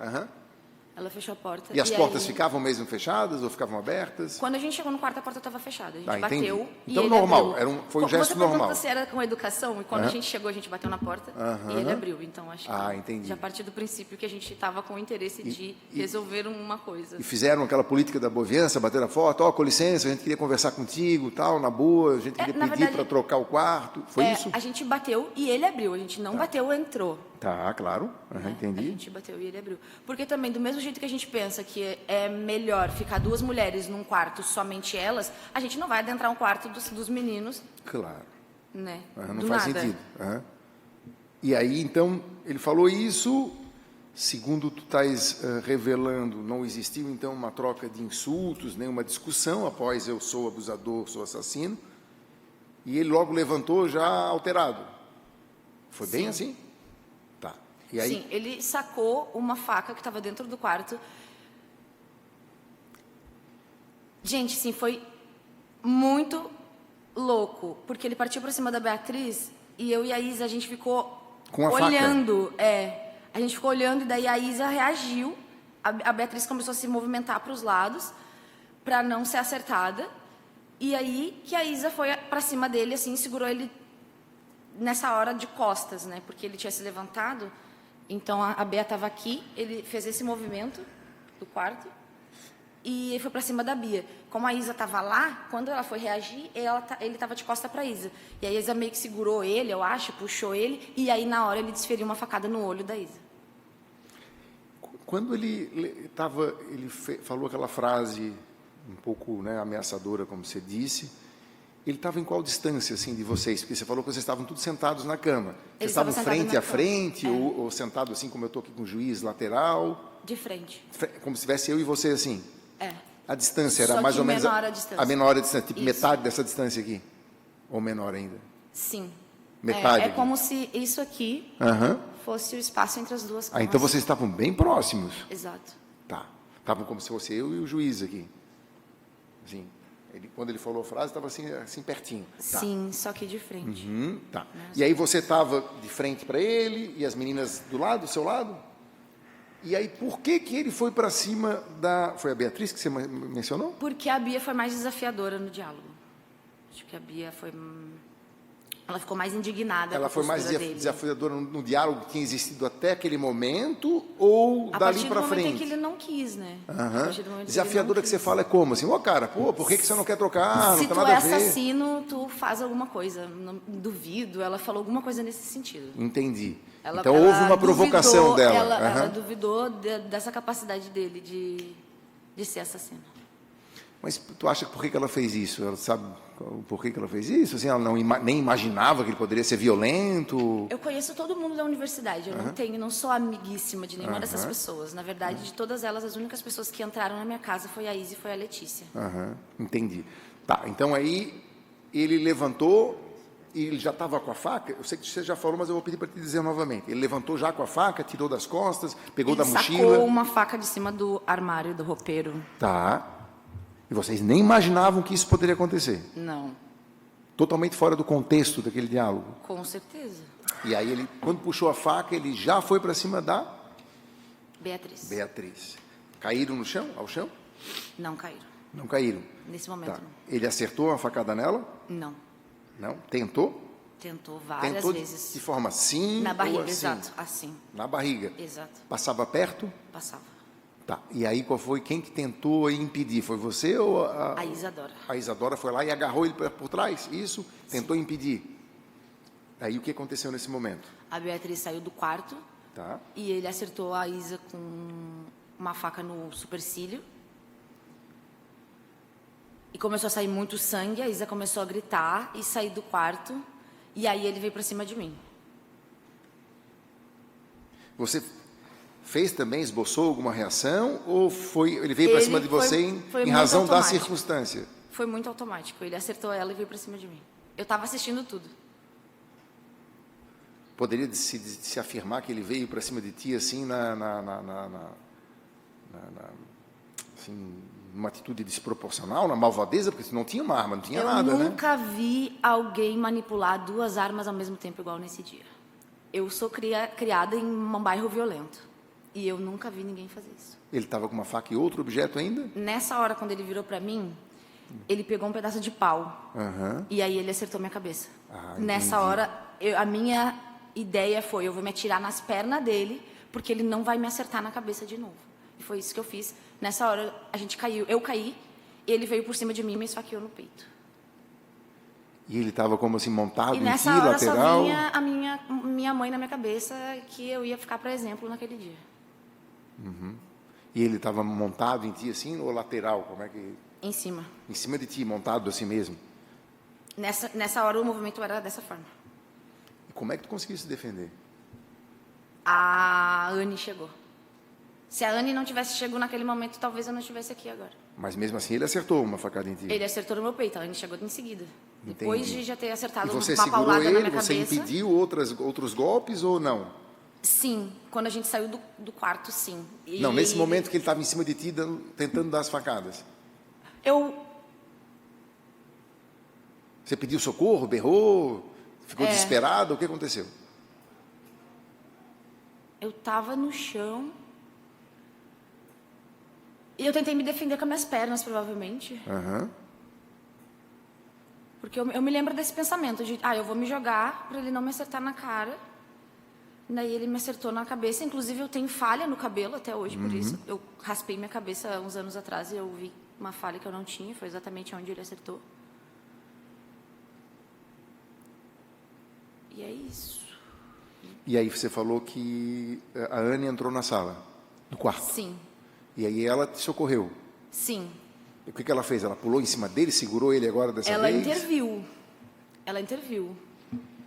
Ela fechou a porta. E as portas aí, ficavam mesmo fechadas ou ficavam abertas? Quando a gente chegou no quarto, a porta estava fechada. A gente entendi. bateu e Então ele normal, abriu. foi um gesto Você normal. perguntou se era com educação, e quando a gente chegou, a gente bateu na porta e ele abriu. Então, acho que entendi. já partiu do princípio que a gente estava com o interesse de resolver uma coisa. E fizeram aquela política da boviança, bateram a foto, com licença, a gente queria conversar contigo, tal, na boa, a gente queria pedir para trocar o quarto, foi isso? A gente bateu e ele abriu, a gente não bateu, entrou. Tá, claro, entendi. A gente bateu e ele abriu. Porque também, do mesmo jeito que a gente pensa que é melhor ficar 2 mulheres num quarto, somente elas, a gente não vai adentrar um quarto dos meninos. Claro. Né? Não do faz nada. sentido. E aí, então, ele falou isso, segundo tu estás revelando, não existiu, então, uma troca de insultos, nem uma discussão após eu sou abusador, sou assassino, e ele logo levantou já alterado. Foi bem assim? Tá. E aí? Sim, ele sacou uma faca que estava dentro do quarto. Gente, sim, foi muito louco, porque ele partiu para cima da Beatriz e eu e a Isa, a gente ficou com a olhando. Faca. A gente ficou olhando e daí a Isa reagiu. A Beatriz começou a se movimentar para os lados para não ser acertada. E aí que a Isa foi para cima dele, assim, segurou ele nessa hora de costas, né? Porque ele tinha se levantado. Então a Bea estava aqui, ele fez esse movimento do quarto e ele foi para cima da Bia. Como a Isa estava lá, quando ela foi reagir, ele estava de costa para a Isa. E a Isa meio que segurou ele, eu acho, puxou ele, e aí na hora ele desferiu uma facada no olho da Isa. Quando ele falou aquela frase um pouco, né, ameaçadora, como você disse, ele estava em qual distância assim de vocês? Porque você falou que vocês estavam todos sentados na cama. Vocês estavam frente a frente, ou sentado assim como eu estou aqui com o juiz, lateral? De frente. Como se tivesse eu e você assim? É. A distância era Só mais que ou menos menor a distância. A menor a distância, tipo Isso. metade dessa distância aqui? Ou menor ainda? Sim. Metade? É como se isso aqui fosse o espaço entre as duas camas. Então vocês estavam bem próximos? Exato. Tá. Estavam como se fosse eu e o juiz aqui. Assim, quando ele falou a frase, estava assim pertinho. Tá. Sim, só que de frente. Tá. E aí você estava de frente para ele e as meninas do seu lado? E aí por que ele foi para cima da... Foi a Beatriz que você mencionou? Porque a Bia foi mais desafiadora no diálogo. Acho que a Bia foi... Ela ficou mais indignada. Ela foi mais dele. desafiadora no diálogo que tinha existido até aquele momento ou dali para frente? A partir do momento em que ele não quis, né? Desafiadora que você fala é como? Assim, cara, por que você não quer trocar? Se não tem tu nada é a ver. assassino, tu faz alguma coisa. Não duvido. Ela falou alguma coisa nesse sentido. Entendi. Então houve uma provocação dela. Ela duvidou dessa capacidade dele de ser assassino. Mas tu acha que por que ela fez isso? Ela sabe por que ela fez isso? Assim, ela nem imaginava que ele poderia ser violento? Eu conheço todo mundo da universidade. Eu não sou amiguíssima de nenhuma dessas pessoas. Na verdade, de todas elas, as únicas pessoas que entraram na minha casa foi a Isa e foi a Letícia. Entendi. Tá, então aí ele levantou e ele já estava com a faca. Eu sei que você já falou, mas eu vou pedir para te dizer novamente. Ele levantou já com a faca, tirou das costas, pegou da mochila. Ele sacou uma faca de cima do armário, do roupeiro. Tá. E vocês nem imaginavam que isso poderia acontecer? Não. Totalmente fora do contexto daquele diálogo? Com certeza. E aí ele, quando puxou a faca, ele já foi para cima da... Beatriz. Caíram no chão? Ao chão? Não caíram. Não caíram. Nesse momento, Tá. não. Ele acertou a facada nela? Não. Não? Tentou? Tentou várias Tentou vezes. de forma assim Na barriga, ou assim? exato. Assim. Na barriga? Exato. Passava perto? Passava. Tá. E aí qual foi? Quem que tentou impedir? Foi você ou A Isadora. A Isadora foi lá e agarrou ele por trás? Isso? Tentou impedir. Aí o que aconteceu nesse momento? A Beatriz saiu do quarto. Tá. E ele acertou a Isa com uma faca no supercílio. E começou a sair muito sangue. A Isa começou a gritar e sair do quarto. E aí ele veio para cima de mim. Você fez também, esboçou alguma reação? Ou ele veio para cima de você em razão da circunstância? Foi muito automático. Ele acertou ela e veio para cima de mim. Eu estava assistindo tudo. Poderia se afirmar que ele veio para cima de ti assim assim, numa atitude desproporcional, na malvadeza, porque não tinha uma arma, não tinha nada, né? Eu nunca vi alguém manipular duas armas ao mesmo tempo igual nesse dia. Eu sou criada em um bairro violento. E eu nunca vi ninguém fazer isso. Ele estava com uma faca e outro objeto ainda? Nessa hora, quando ele virou para mim, ele pegou um pedaço de pau. E aí ele acertou minha cabeça. Nessa hora, a minha ideia foi, eu vou me atirar nas pernas dele, porque ele não vai me acertar na cabeça de novo. E foi isso que eu fiz. Nessa hora, a gente caiu. Eu caí, ele veio por cima de mim e me esfaqueou no peito. E ele estava como assim, montado E em nessa ti, hora lateral? só vinha a minha mãe na minha cabeça, que eu ia ficar para exemplo naquele dia. E ele estava montado em ti assim, ou lateral? Como é que... Em cima. Em cima de ti, montado assim mesmo? Nessa hora o movimento era dessa forma. E como é que tu conseguiu se defender? A Anne chegou. Se a Anne não tivesse chegado naquele momento, talvez eu não estivesse aqui agora. Mas mesmo assim ele acertou uma facada em ti. Ele acertou no meu peito, a Anne chegou em seguida. Depois Entendi. de já ter E acertado você uma segurou paulada na ele, minha você cabeça. impediu outros golpes ou não? Sim, quando a gente saiu do quarto, sim. E Não, nesse momento que ele estava em cima de ti, tentando dar as facadas. Você pediu socorro, berrou, ficou desesperado, o que aconteceu? Eu estava no chão e eu tentei me defender com as minhas pernas, provavelmente. Aham. Porque eu me lembro desse pensamento de, eu vou me jogar para ele não me acertar na cara. Daí ele me acertou na cabeça. Inclusive, eu tenho falha no cabelo até hoje, por isso. Eu raspei minha cabeça uns anos atrás e eu vi uma falha que eu não tinha. Foi exatamente onde ele acertou. E é isso. E aí você falou que a Anne entrou na sala, no quarto. Sim, E aí ela te socorreu. sim. E o que ela fez? Ela pulou em cima dele, segurou ele agora dessa Ela vez? interviu. Ela interviu.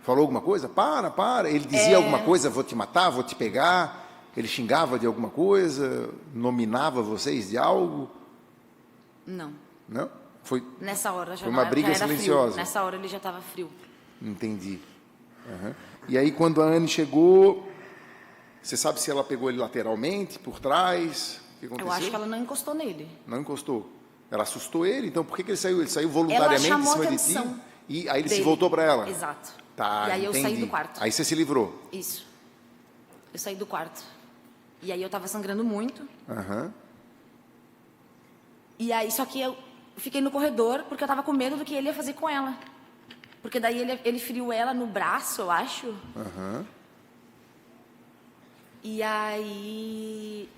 Falou alguma coisa? Para. Ele dizia alguma coisa, vou te matar, vou te pegar. Ele xingava de alguma coisa, nominava vocês de algo? Não. Não? Foi. Nessa hora já Foi uma não, briga já era silenciosa. frio. Nessa hora ele já estava frio. Entendi. Aham. E aí quando a Anne chegou, você sabe se ela pegou ele lateralmente, por trás? O que aconteceu? Eu acho que ela não encostou nele. Não encostou. Ela assustou ele, então por que ele saiu? Ele saiu voluntariamente Ela em chamou cima a de ti? atenção E aí ele se dele. voltou para ela? Exato. Tá, e aí eu saí entendi. do quarto. Aí você se livrou. Isso. Eu saí do quarto. E aí eu tava sangrando muito. Aham. E aí, só que eu fiquei no corredor porque eu tava com medo do que ele ia fazer com ela. Porque daí ele feriu ela no braço, eu acho. Aham. E aí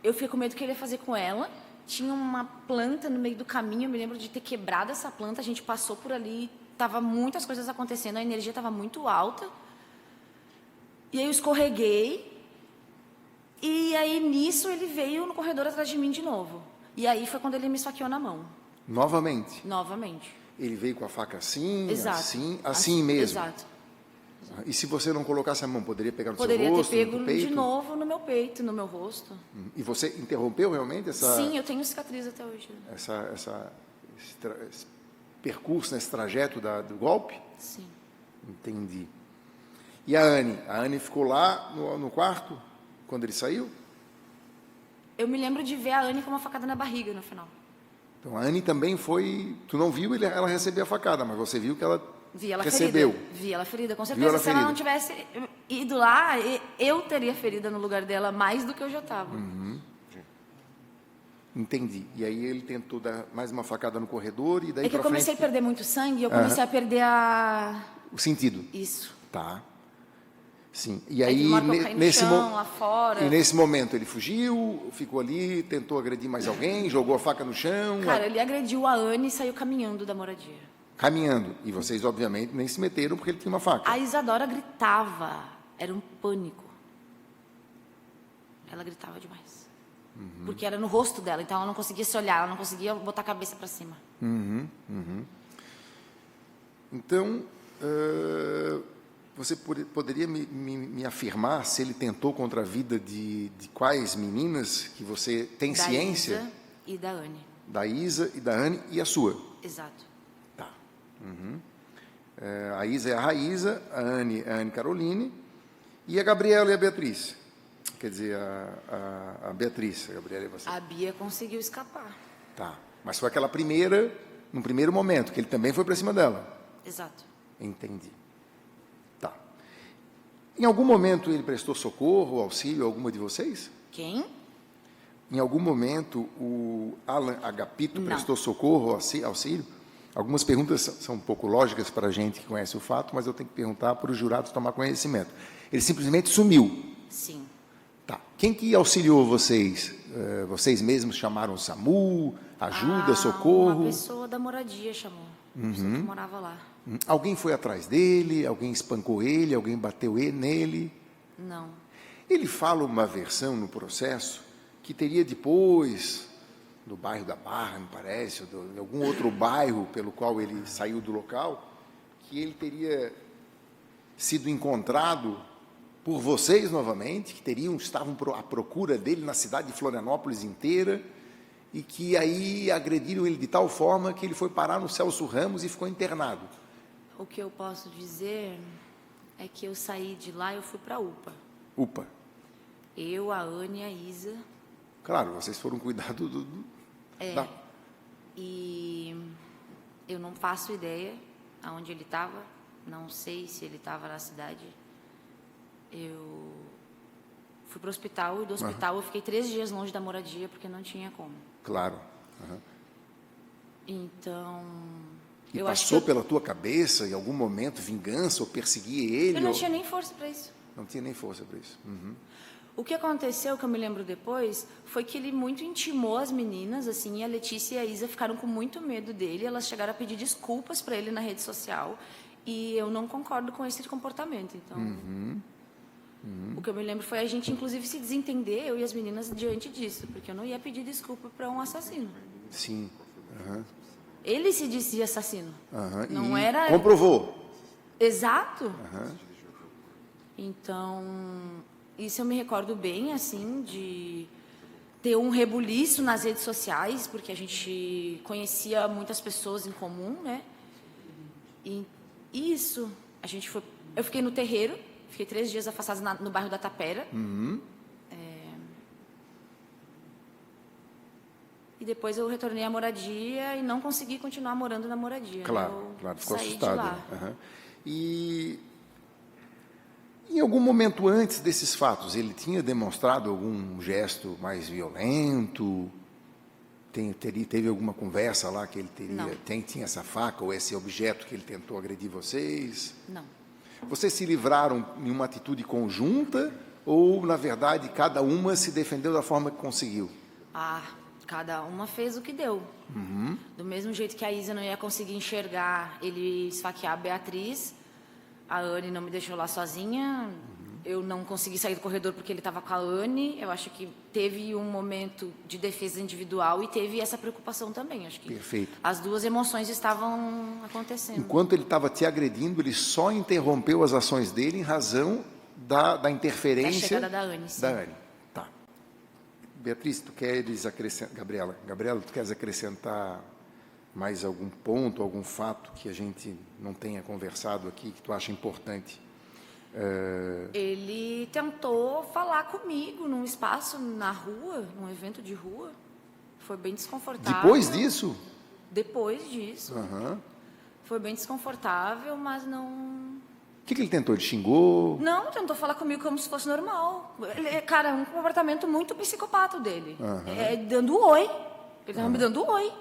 eu fiquei com medo do que ele ia fazer com ela. Tinha uma planta no meio do caminho, eu me lembro de ter quebrado essa planta, a gente passou por ali, tava muitas coisas acontecendo, a energia estava muito alta. E aí eu escorreguei. E aí nisso ele veio no corredor atrás de mim de novo. E aí foi quando ele me esfaqueou na mão, Novamente. novamente. Ele veio com a faca assim, Exato. assim mesmo. Exato. E se você não colocasse a mão, poderia pegar no Poderia seu ter rosto, pego no peito? de novo no meu peito, no meu rosto. E você interrompeu realmente Sim, eu tenho cicatriz até hoje. esse percurso, esse trajeto do golpe? Sim. Entendi. E a Anne? A Anne ficou lá no quarto, quando ele saiu? Eu me lembro de ver a Anne com uma facada na barriga no final. Então a Anne também foi... Tu não viu ela receber a facada, mas você viu que ela Vi ela recebeu. ferida. Vi ela ferida, com Viu certeza. ela Se ela não ferida. tivesse ido lá, eu teria ferida no lugar dela mais do que eu já estava. Entendi. E aí ele tentou dar mais uma facada no corredor e daí É que eu pra comecei a frente... perder muito sangue, eu comecei a perder a... O sentido. Isso. Tá. Sim. E Aí aí, uma hora que eu caí no nesse chão, lá fora. E nesse momento ele fugiu, ficou ali, tentou agredir mais alguém, jogou a faca no chão, Cara, ele agrediu a Anne e saiu caminhando da moradia. caminhando. E vocês, obviamente, nem se meteram porque ele tinha uma faca. A Isadora gritava. Era um pânico. Ela gritava demais. Porque era no rosto dela, então ela não conseguia se olhar, ela não conseguia botar a cabeça para cima. Então, você poderia me afirmar se ele tentou contra a vida de quais meninas que você tem Da ciência? Isa e da Anne. Da Isa e da Anne e a sua? Exato. Tá. A Isa é a Raíza, a Anne é a Anne Caroline e a Gabriela e a Beatriz. Quer dizer, a Beatriz, a Gabriela e você. A Bia conseguiu escapar. Tá. Mas foi aquela primeira, no primeiro momento, que ele também foi para cima dela. Exato. Entendi. Tá. Em algum momento ele prestou socorro, auxílio a alguma de vocês? Quem? Em algum momento o Alan Agapito Não. prestou socorro, auxílio? Algumas perguntas são um pouco lógicas para a gente que conhece o fato, mas eu tenho que perguntar para os jurados tomar conhecimento. Ele simplesmente sumiu. Sim. Tá. Quem que auxiliou vocês? Vocês mesmos chamaram o SAMU, ajuda, socorro? Uma pessoa da moradia chamou. Uma pessoa que morava lá. Alguém foi atrás dele? Alguém espancou ele? Alguém bateu nele? Não. Ele fala uma versão no processo que teria depois, do bairro da Barra, me parece, ou de algum outro bairro pelo qual ele saiu do local, que ele teria sido encontrado por vocês novamente, que estavam à procura dele na cidade de Florianópolis inteira, e que aí agrediram ele de tal forma que ele foi parar no Celso Ramos e ficou internado. O que eu posso dizer é que eu saí de lá e eu fui para a UPA. UPA. Eu, a Anne e a Isa. Claro, vocês foram cuidar da... E eu não faço ideia aonde ele estava, não sei se ele estava na cidade. Eu fui para o hospital e do hospital eu fiquei 3 dias longe da moradia porque não tinha como. Claro. Então... E eu passou acho que pela tua cabeça, em algum momento, vingança ou perseguir ele? eu não tinha nem força para isso. Não tinha nem força para isso. O que aconteceu, que eu me lembro depois, foi que ele muito intimou as meninas, assim, e a Letícia e a Isa ficaram com muito medo dele, elas chegaram a pedir desculpas para ele na rede social, e eu não concordo com esse comportamento, então... O que eu me lembro foi a gente, inclusive, se desentender, eu e as meninas, diante disso, porque eu não ia pedir desculpa para um assassino. Sim. Ele se dizia assassino. Não E era... comprovou. Exato. Então, isso eu me recordo bem, assim, de ter um rebuliço nas redes sociais, porque a gente conhecia muitas pessoas em comum, né? E isso, eu fiquei no terreiro, fiquei 3 dias afastada no bairro da Tapera. E depois eu retornei à moradia e não consegui continuar morando na moradia. Claro, ficou saí assustado. de lá. E em algum momento antes desses fatos, ele tinha demonstrado algum gesto mais violento? Teve alguma conversa lá que ele tinha essa faca ou esse objeto que ele tentou agredir vocês? Não. Vocês se livraram em uma atitude conjunta ou, na verdade, cada uma se defendeu da forma que conseguiu? Cada uma fez o que deu. Do mesmo jeito que a Isa não ia conseguir enxergar ele esfaquear a Beatriz, a Anne não me deixou lá sozinha, eu não consegui sair do corredor porque ele estava com a Anne, eu acho que teve um momento de defesa individual e teve essa preocupação também. Acho que Perfeito. As 2 emoções estavam acontecendo. Enquanto ele estava te agredindo, ele só interrompeu as ações dele em razão da interferência... Da chegada da Anne, sim. Da Anne, tá. Beatriz, tu queres acrescentar... Gabriela, tu queres acrescentar mais algum ponto, algum fato que a gente não tenha conversado aqui, que tu acha importante? Ele tentou falar comigo num espaço na rua, num evento de rua. Foi bem desconfortável. Depois disso? Depois disso. Foi bem desconfortável, mas não... O que ele tentou? Ele xingou? Não, tentou falar comigo como se fosse normal. Cara, um comportamento muito psicopata dele. Dando oi. Ele estava me dando oi.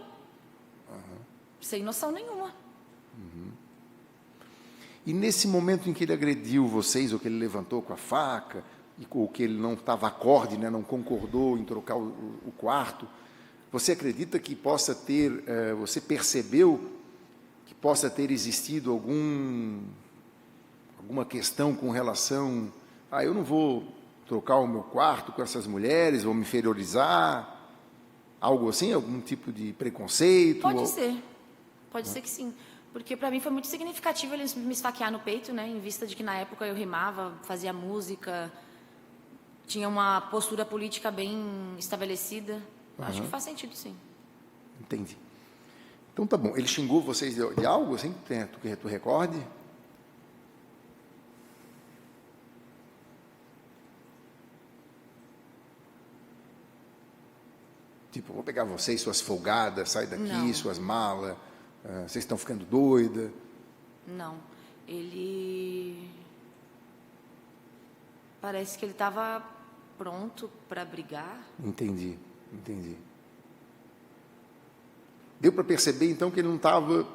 Sem noção nenhuma. E nesse momento em que ele agrediu vocês, ou que ele levantou com a faca, ou que ele não estava acorde, né, não concordou em trocar o quarto, você acredita que possa ter, você percebeu que possa ter existido alguma questão com relação eu não vou trocar o meu quarto com essas mulheres, vou me inferiorizar, algo assim, algum tipo de preconceito? Pode ser que sim. Porque para mim foi muito significativo ele me esfaquear no peito, né? Em vista de que na época eu rimava, fazia música, tinha uma postura política bem estabelecida. Acho que faz sentido, sim. Entendi. Então tá bom. Ele xingou vocês de algo assim que tu recorde? Tipo, vou pegar vocês, suas folgadas, sai daqui, Não. suas malas. Vocês estão ficando doida? Não. Ele... Parece que ele estava pronto para brigar. Entendi. Deu para perceber, então, que ele não estava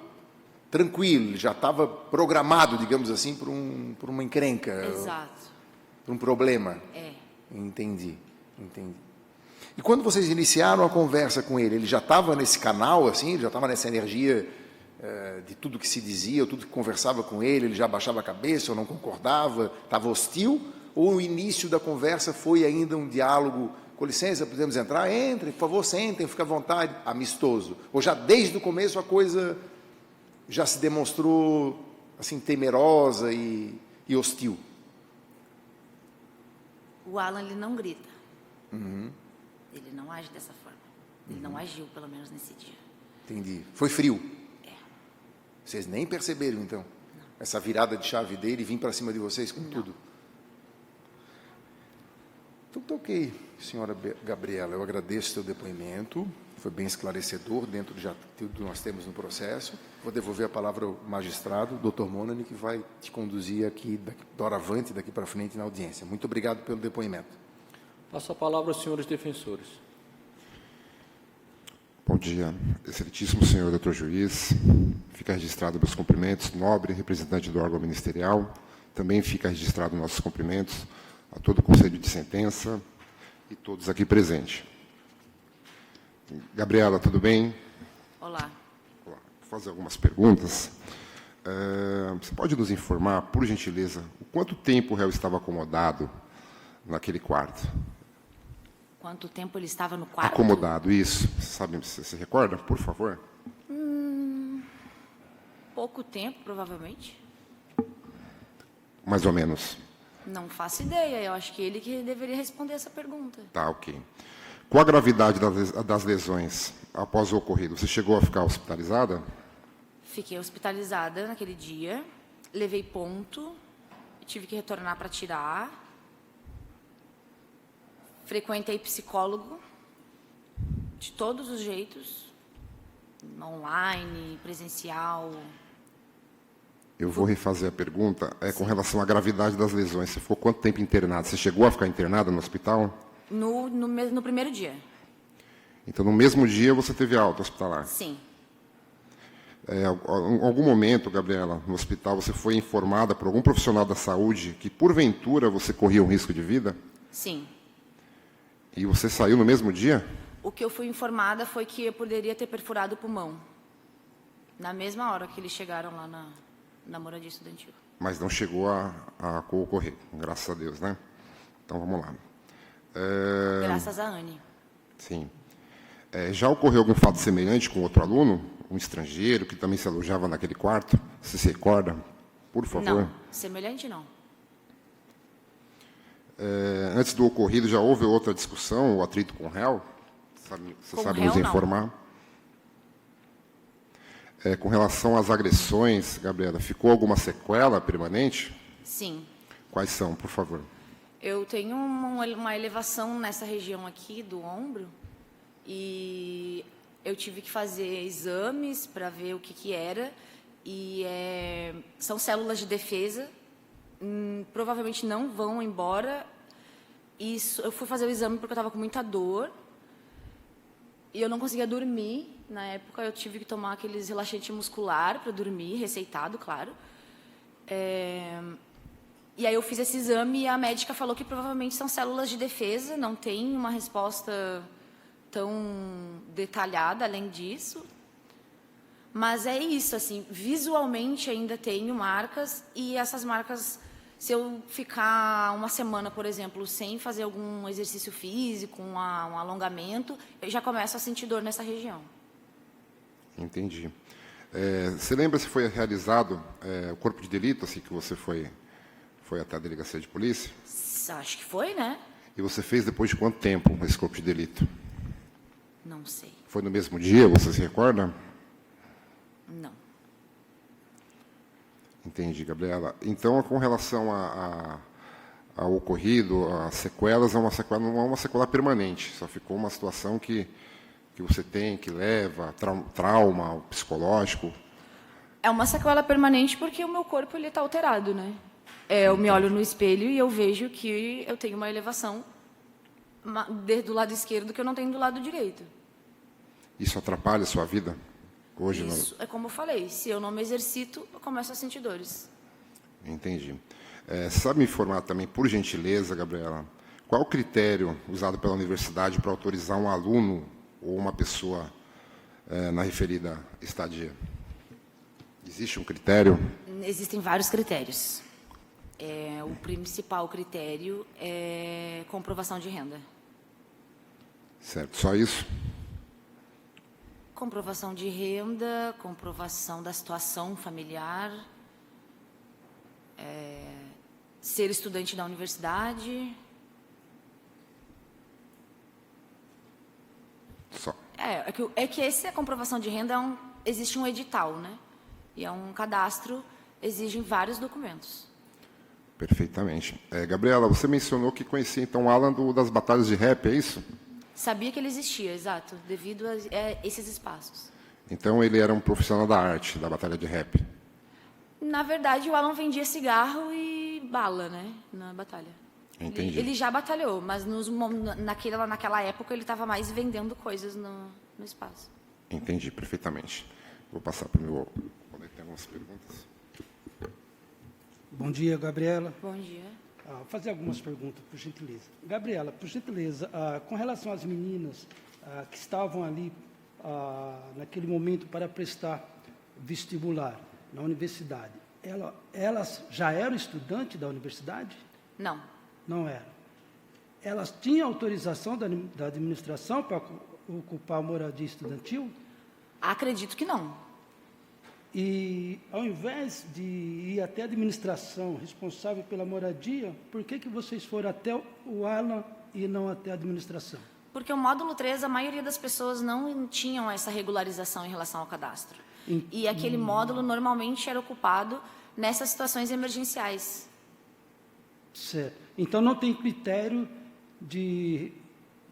tranquilo, ele já estava programado, digamos assim, por uma encrenca. Exato. Por um problema. Entendi. E quando vocês iniciaram a conversa com ele já estava nesse canal, assim, ele já estava nessa energia de tudo que se dizia, tudo que conversava com ele já baixava a cabeça ou não concordava, estava hostil? Ou o início da conversa foi ainda um diálogo, com licença, podemos entrar? Entrem, por favor, sentem, fica à vontade, amistoso? Ou já desde o começo a coisa já se demonstrou assim temerosa e hostil? O Alan, ele não grita. Ele não age dessa forma. Ele não agiu, pelo menos nesse dia. Entendi. Foi frio? Vocês nem perceberam, então? Não. Essa virada de chave dele e vir para cima de vocês com tudo? Então, tá ok, senhora Gabriela. Eu agradeço o seu depoimento. Foi bem esclarecedor dentro de tudo que nós temos no processo. Vou devolver a palavra ao magistrado, doutor Monani, que vai te conduzir aqui, doravante, daqui para frente, na audiência. Muito obrigado pelo depoimento. Passo a palavra aos senhores defensores. Bom dia, excelentíssimo senhor doutor juiz. Fica registrado meus cumprimentos, nobre representante do órgão ministerial. Também fica registrado nossos cumprimentos a todo o conselho de sentença e todos aqui presentes. Gabriela, tudo bem? Olá. Olá. Vou fazer algumas perguntas. Você pode nos informar, por gentileza, o quanto tempo o réu estava acomodado naquele quarto? Quanto tempo ele estava no quarto? Acomodado, isso. Você se recorda, por favor? Pouco tempo, provavelmente. Mais ou menos. Não faço ideia. Eu acho que ele que deveria responder essa pergunta. Tá, ok. Qual a gravidade das lesões após o ocorrido? Você chegou a ficar hospitalizada? Fiquei hospitalizada naquele dia. Levei ponto. Tive que retornar para tirar. Frequentei psicólogo. De todos os jeitos. Online, presencial. Eu vou refazer a pergunta. Com relação à gravidade das lesões. Você ficou quanto tempo internado? Você chegou a ficar internada no hospital? No primeiro dia. Então, no mesmo dia, você teve alta hospitalar? Sim. Em algum momento, Gabriela, no hospital, você foi informada por algum profissional da saúde que, porventura, você corria um risco de vida? Sim. E você saiu no mesmo dia? O que eu fui informada foi que eu poderia ter perfurado o pulmão. Na mesma hora que eles chegaram lá na moradia estudantil. Mas não chegou a ocorrer, graças a Deus, né? Então, vamos lá. Graças a Anne. Sim. Já ocorreu algum fato semelhante com outro aluno? Um estrangeiro que também se alojava naquele quarto? Você se recorda? Por favor. Não, semelhante não. Antes do ocorrido, já houve outra discussão ou atrito com o réu? Você sabe nos informar? Com relação às agressões, Gabriela, ficou alguma sequela permanente? Sim. Quais são, por favor? Eu tenho uma elevação nessa região aqui do ombro e eu tive que fazer exames para ver o que era e são células de defesa, provavelmente não vão embora. Eu fui fazer o exame porque eu estava com muita dor e eu não conseguia dormir. Na época eu tive que tomar aqueles relaxante muscular para dormir, receitado, claro. E aí eu fiz esse exame e a médica falou que provavelmente são células de defesa, não tem uma resposta tão detalhada além disso. Mas é isso, assim, visualmente ainda tenho marcas e essas marcas, se eu ficar uma semana, por exemplo, sem fazer algum exercício físico, um alongamento, eu já começo a sentir dor nessa região. Entendi. Você lembra se foi realizado o corpo de delito, assim que você foi até a delegacia de polícia? Acho que foi, né? E você fez depois de quanto tempo esse corpo de delito? Não sei. Foi no mesmo dia, você se recorda? Não. Entendi, Gabriela. Então, com relação ao ocorrido, as sequelas, não é uma sequela permanente, só ficou uma situação que você tem, que leva, trauma psicológico. É uma sequela permanente porque o meu corpo está alterado, né? Eu me olho no espelho e eu vejo que eu tenho uma elevação do lado esquerdo que eu não tenho do lado direito. Isso atrapalha a sua vida? Hoje Isso é como eu falei, se eu não me exercito, eu começo a sentir dores. Entendi. Sabe me informar também, por gentileza, Gabriela, qual o critério usado pela universidade para autorizar um aluno ou uma pessoa na referida estadia? Existe um critério? Existem vários critérios. O principal critério é comprovação de renda. Certo, só isso? Comprovação de renda, comprovação da situação familiar, ser estudante da universidade, Só. É que essa comprovação de renda existe um edital, né? E é um cadastro, exigem vários documentos. Perfeitamente. Gabriela, você mencionou que conhecia então o Alan das batalhas de rap, é isso? Sabia que ele existia, exato, devido a esses espaços. Então ele era um profissional da arte, da batalha de rap. Na verdade, o Alan vendia cigarro e bala, né, na batalha. Entendi. Ele já batalhou, mas naquela época ele estava mais vendendo coisas no espaço. Entendi, perfeitamente. Vou passar para o meu... Quando tem algumas perguntas. Bom dia, Gabriela. Bom dia. Vou fazer algumas perguntas, por gentileza. Gabriela, por gentileza, com relação às meninas que estavam ali naquele momento para prestar vestibular na universidade, elas já eram estudantes da universidade? Não. Não eram. Elas tinham autorização da administração para ocupar a moradia estudantil? Acredito que não. E, ao invés de ir até a administração responsável pela moradia, por que vocês foram até o Alan e não até a administração? Porque o módulo 3, a maioria das pessoas não tinham essa regularização em relação ao cadastro. E aquele módulo normalmente era ocupado nessas situações emergenciais. Certo. Então, não tem critério de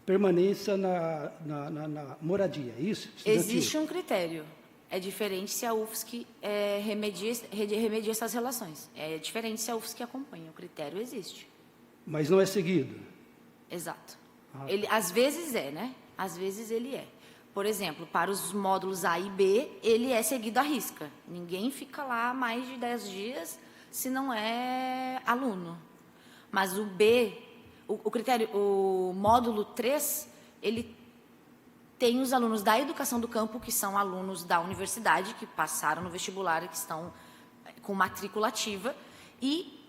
permanência na moradia, é isso? Estudantil? Existe um critério. É diferente se a UFSC remedia essas relações. É diferente se a UFSC acompanha. O critério existe. Mas não é seguido? Exato. Ele, às vezes né? Às vezes ele é. Por exemplo, para os módulos A e B, ele é seguido à risca. Ninguém fica lá mais de 10 dias se não é aluno. Mas o B, o módulo 3, ele tem os alunos da educação do campo, que são alunos da universidade, que passaram no vestibular e que estão com matrícula ativa, e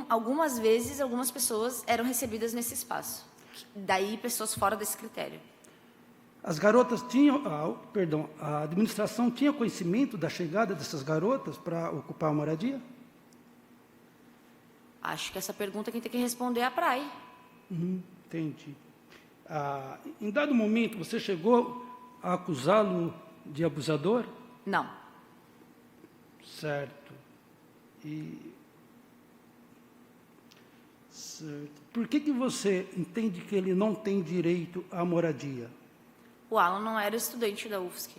algumas vezes, algumas pessoas eram recebidas nesse espaço. Daí, pessoas fora desse critério. As garotas tinham, a administração tinha conhecimento da chegada dessas garotas para ocupar a moradia? Acho que essa pergunta quem tem que responder é a Praia. Entendi. Em dado momento, você chegou a acusá-lo de abusador? Não. Certo. Certo. Por que você entende que ele não tem direito à moradia? O Alan não era estudante da UFSC.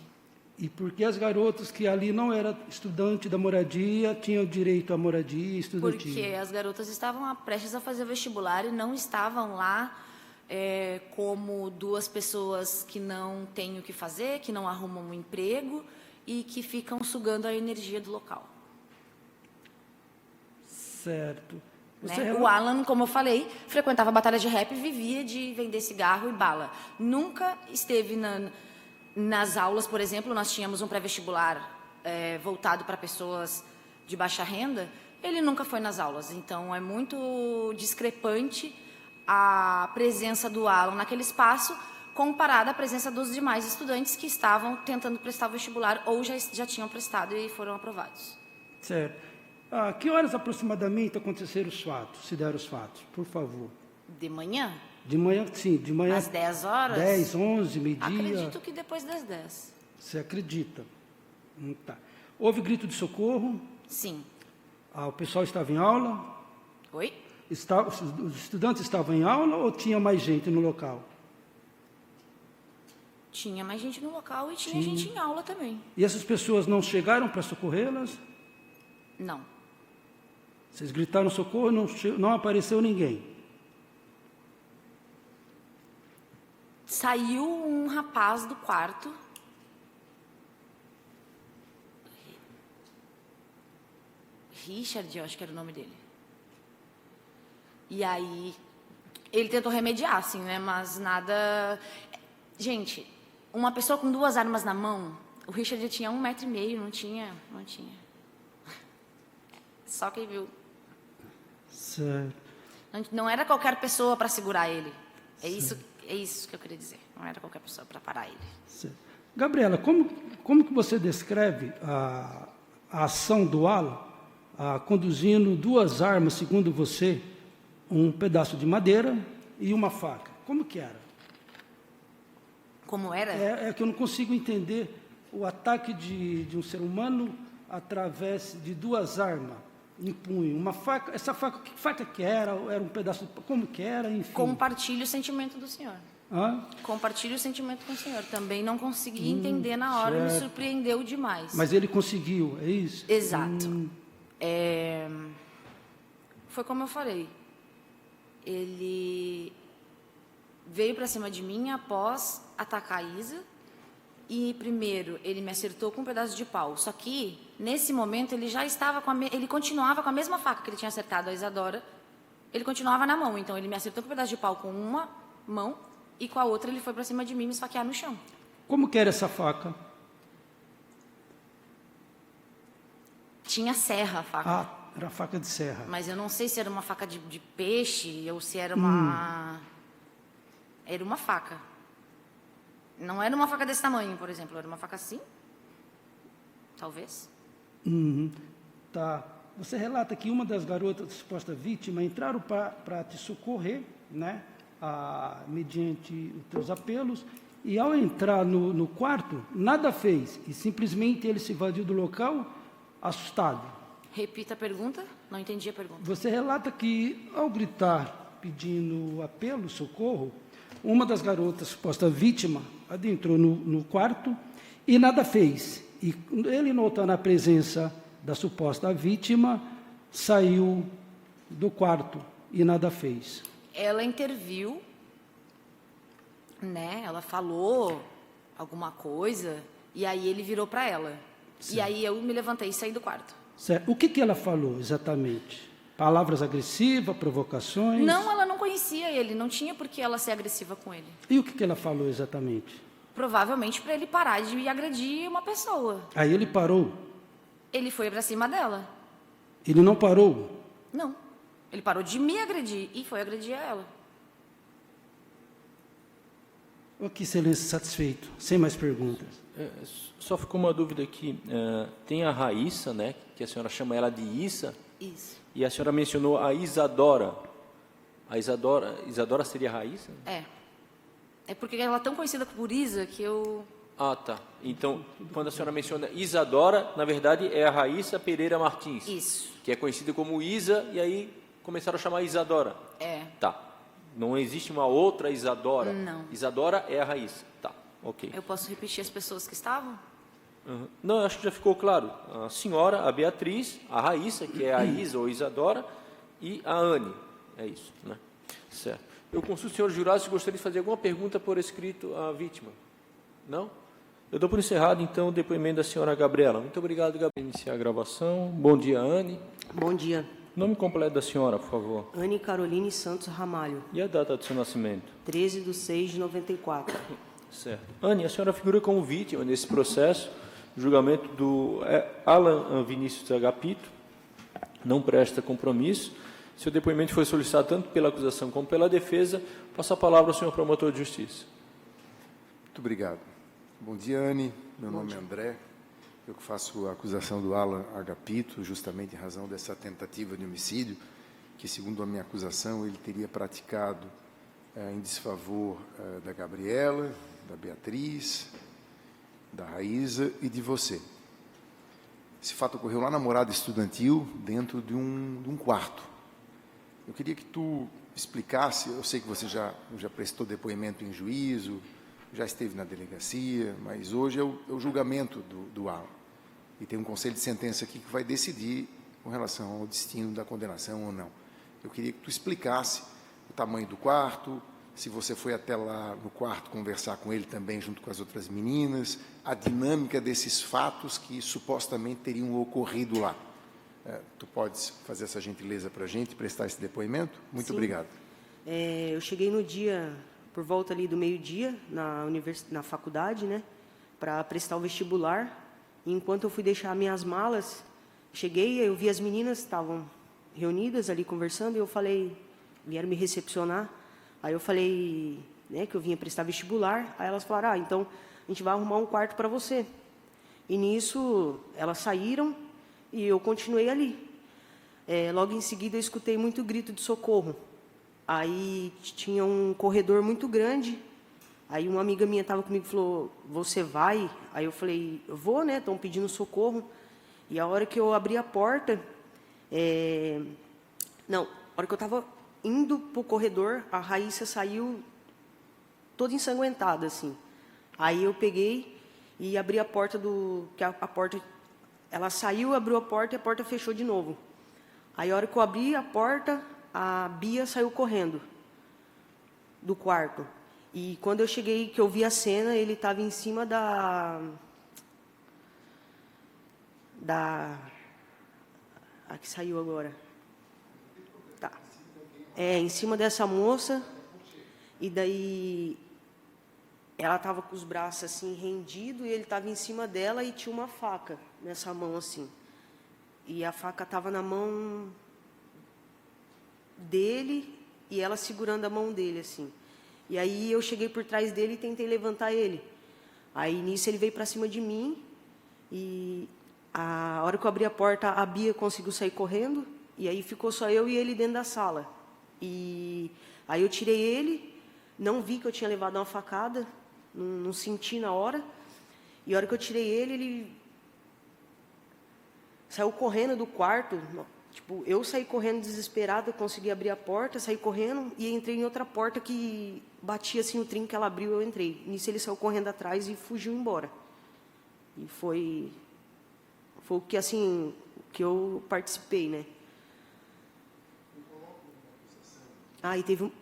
E por que as garotas que ali não eram estudantes da moradia tinham direito à moradia estudantil? Porque as garotas estavam prestes a fazer vestibular e não estavam lá como duas pessoas que não têm o que fazer, que não arrumam um emprego e que ficam sugando a energia do local. Certo. Né? O Alan, como eu falei, frequentava batalha de rap e vivia de vender cigarro e bala. Nunca esteve nas aulas, por exemplo, nós tínhamos um pré-vestibular voltado para pessoas de baixa renda, ele nunca foi nas aulas. Então, é muito discrepante a presença do Alan naquele espaço comparada à presença dos demais estudantes que estavam tentando prestar o vestibular ou já tinham prestado e foram aprovados. Certo. Que horas aproximadamente aconteceram os fatos, se deram os fatos, por favor? De manhã? De manhã, sim, de manhã. Às 10 horas? 10, 11, meio-dia. Acredito que depois das 10. Você acredita? Tá. Houve grito de socorro? Sim. O pessoal estava em aula? Oi? Os estudantes estavam em aula ou tinha mais gente no local? Tinha mais gente no local e tinha gente em aula também. E essas pessoas não chegaram para socorrê-las? Não. Vocês gritaram socorro e não apareceu ninguém? Saiu um rapaz do quarto. Richard, eu acho que era o nome dele. E aí, ele tentou remediar, assim, né? Mas nada... Gente, uma pessoa com 2 armas na mão, o Richard tinha 1,5 metro, não tinha. Só quem viu. Certo. Não era qualquer pessoa para segurar ele. É isso que eu queria dizer. Não era qualquer pessoa para parar ele. Certo. Gabriela, como que você descreve a ação do Alan conduzindo 2 armas, segundo você, um pedaço de madeira e uma faca? Como que era? Como era? É que eu não consigo entender o ataque de um ser humano através de duas armas em punho. Uma faca, essa faca, que faca que era? Era um pedaço, como que era, enfim. Compartilho o sentimento do senhor. Hã? Compartilho o sentimento com o senhor. Também não consegui entender na hora, me certo. surpreendeu demais. Mas ele conseguiu, é isso? Exato. Foi como eu falei. Ele veio para cima de mim após atacar a Isa. E primeiro ele me acertou com um pedaço de pau. Só que nesse momento ele já estava ele continuava com a mesma faca que ele tinha acertado a Isadora. Ele continuava na mão. Então ele me acertou com um pedaço de pau com uma mão e com a outra ele foi para cima de mim me esfaquear no chão. Como que era essa faca? Tinha serra a faca. Ah, era faca de serra. Mas eu não sei se era uma faca de peixe ou se era uma... Era uma faca. Não era uma faca desse tamanho, por exemplo. Era uma faca assim? Talvez. Tá. Você relata que uma das garotas suposta vítima entraram para te socorrer, né? Mediante os teus apelos. E ao entrar no quarto, nada fez. E simplesmente ele se evadiu do local, assustado. Repita a pergunta. Não entendi a pergunta. Você relata que, ao gritar, pedindo apelo, socorro, uma das garotas, suposta vítima, adentrou no quarto e nada fez. E ele, notando a presença da suposta vítima, saiu do quarto e nada fez. Ela interviu, né? Ela falou alguma coisa e aí ele virou para ela. Sim. E aí eu me levantei e saí do quarto. Certo. O que ela falou exatamente? Palavras agressivas, provocações? Não, ela não conhecia ele, não tinha por que ela ser agressiva com ele. E o que ela falou exatamente? Provavelmente para ele parar de agredir uma pessoa. Aí ele parou? Ele foi para cima dela. Ele não parou? Não. Ele parou de me agredir e foi agredir ela. Ok, excelência, satisfeito. Sem mais perguntas. Só ficou uma dúvida aqui. Tem a Raíssa, né? Que a senhora chama ela de Issa. Isso. E a senhora mencionou a Isadora. A Isadora seria a Raíssa? É porque ela é tão conhecida por Isa que eu... Ah, tá. Então, quando a senhora menciona Isadora, na verdade é a Raíssa Pereira Martins. Isso. Que é conhecida como Isa, e aí começaram a chamar Isadora. Tá. Não existe uma outra Isadora? Não. Isadora é a Raíssa. Tá, ok. Eu posso repetir as pessoas que estavam? Não, acho que já ficou claro. A senhora, a Beatriz, a Raíssa, que é a Isa ou Isadora, e a Anne. É isso, né? Certo. Eu consulto o senhor jurado se gostaria de fazer alguma pergunta por escrito à vítima. Não? Eu dou por encerrado, então, o depoimento da senhora Gabriela. Muito obrigado, Gabriela. Iniciar a gravação. Bom dia, Anne. Bom dia. Nome completo da senhora, por favor. Anne Caroline Santos Ramalho. E a data do seu nascimento? 13/6/94. Certo. Anne, a senhora figura como vítima nesse processo, julgamento do Alan Vinícius Agapito, não presta compromisso. Seu depoimento foi solicitado tanto pela acusação como pela defesa. Passo a palavra ao senhor promotor de justiça. Muito obrigado. Bom dia, Anne. Meu nome é André. Eu que faço a acusação do Alan Agapito, justamente em razão dessa tentativa de homicídio, que, segundo a minha acusação, ele teria praticado em desfavor da Gabriela, da Beatriz, da Raíssa e de você. Esse fato ocorreu lá na morada estudantil, dentro de um quarto. Eu queria que tu explicasse, eu sei que você já prestou depoimento em juízo, já esteve na delegacia, mas hoje é o julgamento do Alan. E tem um conselho de sentença aqui que vai decidir com relação ao destino da condenação ou não. Eu queria que tu explicasse o tamanho do quarto, se você foi até lá no quarto conversar com ele também junto com as outras meninas, a dinâmica desses fatos que supostamente teriam ocorrido lá. Tu podes fazer essa gentileza para a gente, prestar esse depoimento? Muito Sim. obrigado. Eu cheguei no dia, por volta ali do meio-dia, na faculdade, né, para prestar o vestibular. E enquanto eu fui deixar minhas malas, cheguei, eu vi as meninas estavam reunidas ali conversando, e eu falei, vieram me recepcionar. Aí eu falei, né, que eu vinha prestar vestibular. Aí elas falaram, então a gente vai arrumar um quarto para você. E nisso elas saíram e eu continuei ali. Logo em seguida eu escutei muito grito de socorro. Aí tinha um corredor muito grande Aí uma amiga minha estava comigo e falou, você vai? Aí eu falei, eu vou, né? Estão pedindo socorro. E a hora que eu abri a porta, não, a hora que eu estava indo para o corredor, a Raíssa saiu toda ensanguentada, assim. Aí eu peguei e abri a porta a porta, ela saiu, abriu a porta e a porta fechou de novo. Aí a hora que eu abri a porta, a Bia saiu correndo do quarto. E quando eu cheguei, que eu vi a cena, ele estava em cima a que saiu agora. Tá. Em cima dessa moça. E daí ela estava com os braços assim rendidos e ele estava em cima dela e tinha uma faca nessa mão assim. E a faca estava na mão dele e ela segurando a mão dele assim. E aí eu cheguei por trás dele e tentei levantar ele. Aí nisso ele veio para cima de mim e a hora que eu abri a porta, a Bia conseguiu sair correndo e aí ficou só eu e ele dentro da sala. E aí eu tirei ele, não vi que eu tinha levado uma facada, não senti na hora. E a hora que eu tirei ele, ele saiu correndo do quarto. Tipo, eu saí correndo desesperada, consegui abrir a porta, saí correndo e entrei em outra porta que batia assim o trinco que ela abriu, eu entrei. Nisso ele saiu correndo atrás e fugiu embora. E foi o que assim que eu participei, né?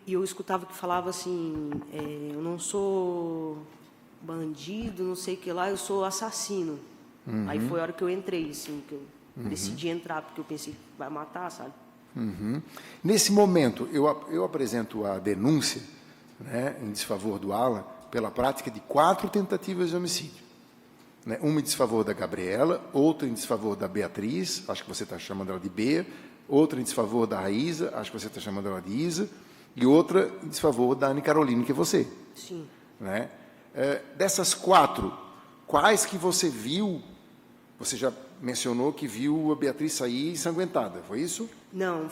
E eu escutava que falava assim, eu não sou bandido, não sei o que lá, eu sou assassino. Aí foi a hora que eu entrei, assim, que eu decidi entrar, porque eu pensei que vai matar, sabe? Nesse momento, eu apresento a denúncia, né, em desfavor do Alan, pela prática de 4 tentativas de homicídio. Né? Uma em desfavor da Gabriela, outra em desfavor da Beatriz, acho que você está chamando ela de Bea, outra em desfavor da Raíza, acho que você está chamando ela de Isa, e outra em desfavor da Anne Caroline, que é você. Sim. Né? Dessas 4, quais que você viu? Você já mencionou que viu a Beatriz sair ensanguentada, foi isso? Não,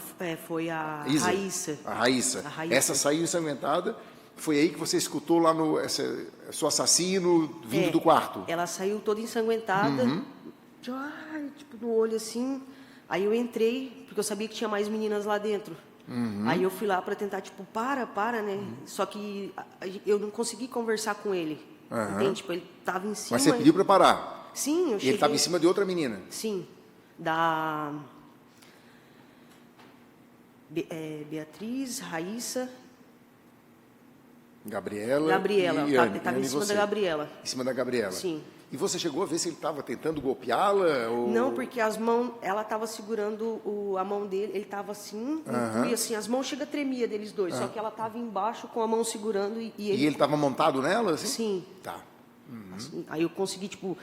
foi a Isa? Raíssa. A Raíssa. A Raíssa. Essa saiu ensanguentada. Foi aí que você escutou lá no seu assassino vindo do quarto? Ela saiu toda ensanguentada, tipo, no olho assim. Aí eu entrei, porque eu sabia que tinha mais meninas lá dentro. Aí eu fui lá para tentar, tipo, para, né? Só que eu não consegui conversar com ele. Entende? Tipo, ele estava em cima. Mas você pediu para parar? Sim, eu cheguei. E ele estava em cima de outra menina? Sim, da Beatriz, Raíssa... Gabriela ele estava em cima da Gabriela. Em cima da Gabriela? Sim. E você chegou a ver se ele estava tentando golpeá-la? Ou... Não, porque as mãos, ela estava segurando a mão dele, ele estava assim, e assim, as mãos chega a tremia deles dois, só que ela estava embaixo com a mão segurando e ele... E ele estava montado nela? Assim? Sim. Tá. Assim, aí eu consegui, tipo,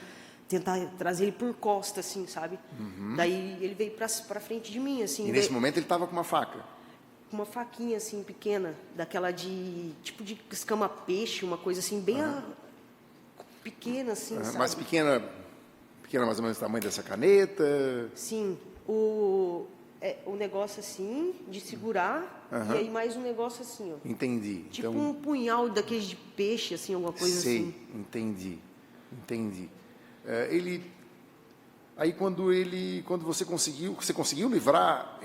tentar trazer ele por costa, assim, sabe? Daí ele veio para frente de mim, assim. E nesse momento ele estava com uma faca? Uma faquinha, assim, pequena, daquela de, tipo de escama-peixe, uma coisa assim, bem pequena, assim, sabe? Mais pequena mais ou menos o tamanho dessa caneta? Sim, o negócio assim, de segurar, e aí mais um negócio assim, ó. Entendi. Tipo então, um punhal daqueles de peixe, assim, alguma coisa assim. Entendi. Aí quando você conseguiu livrar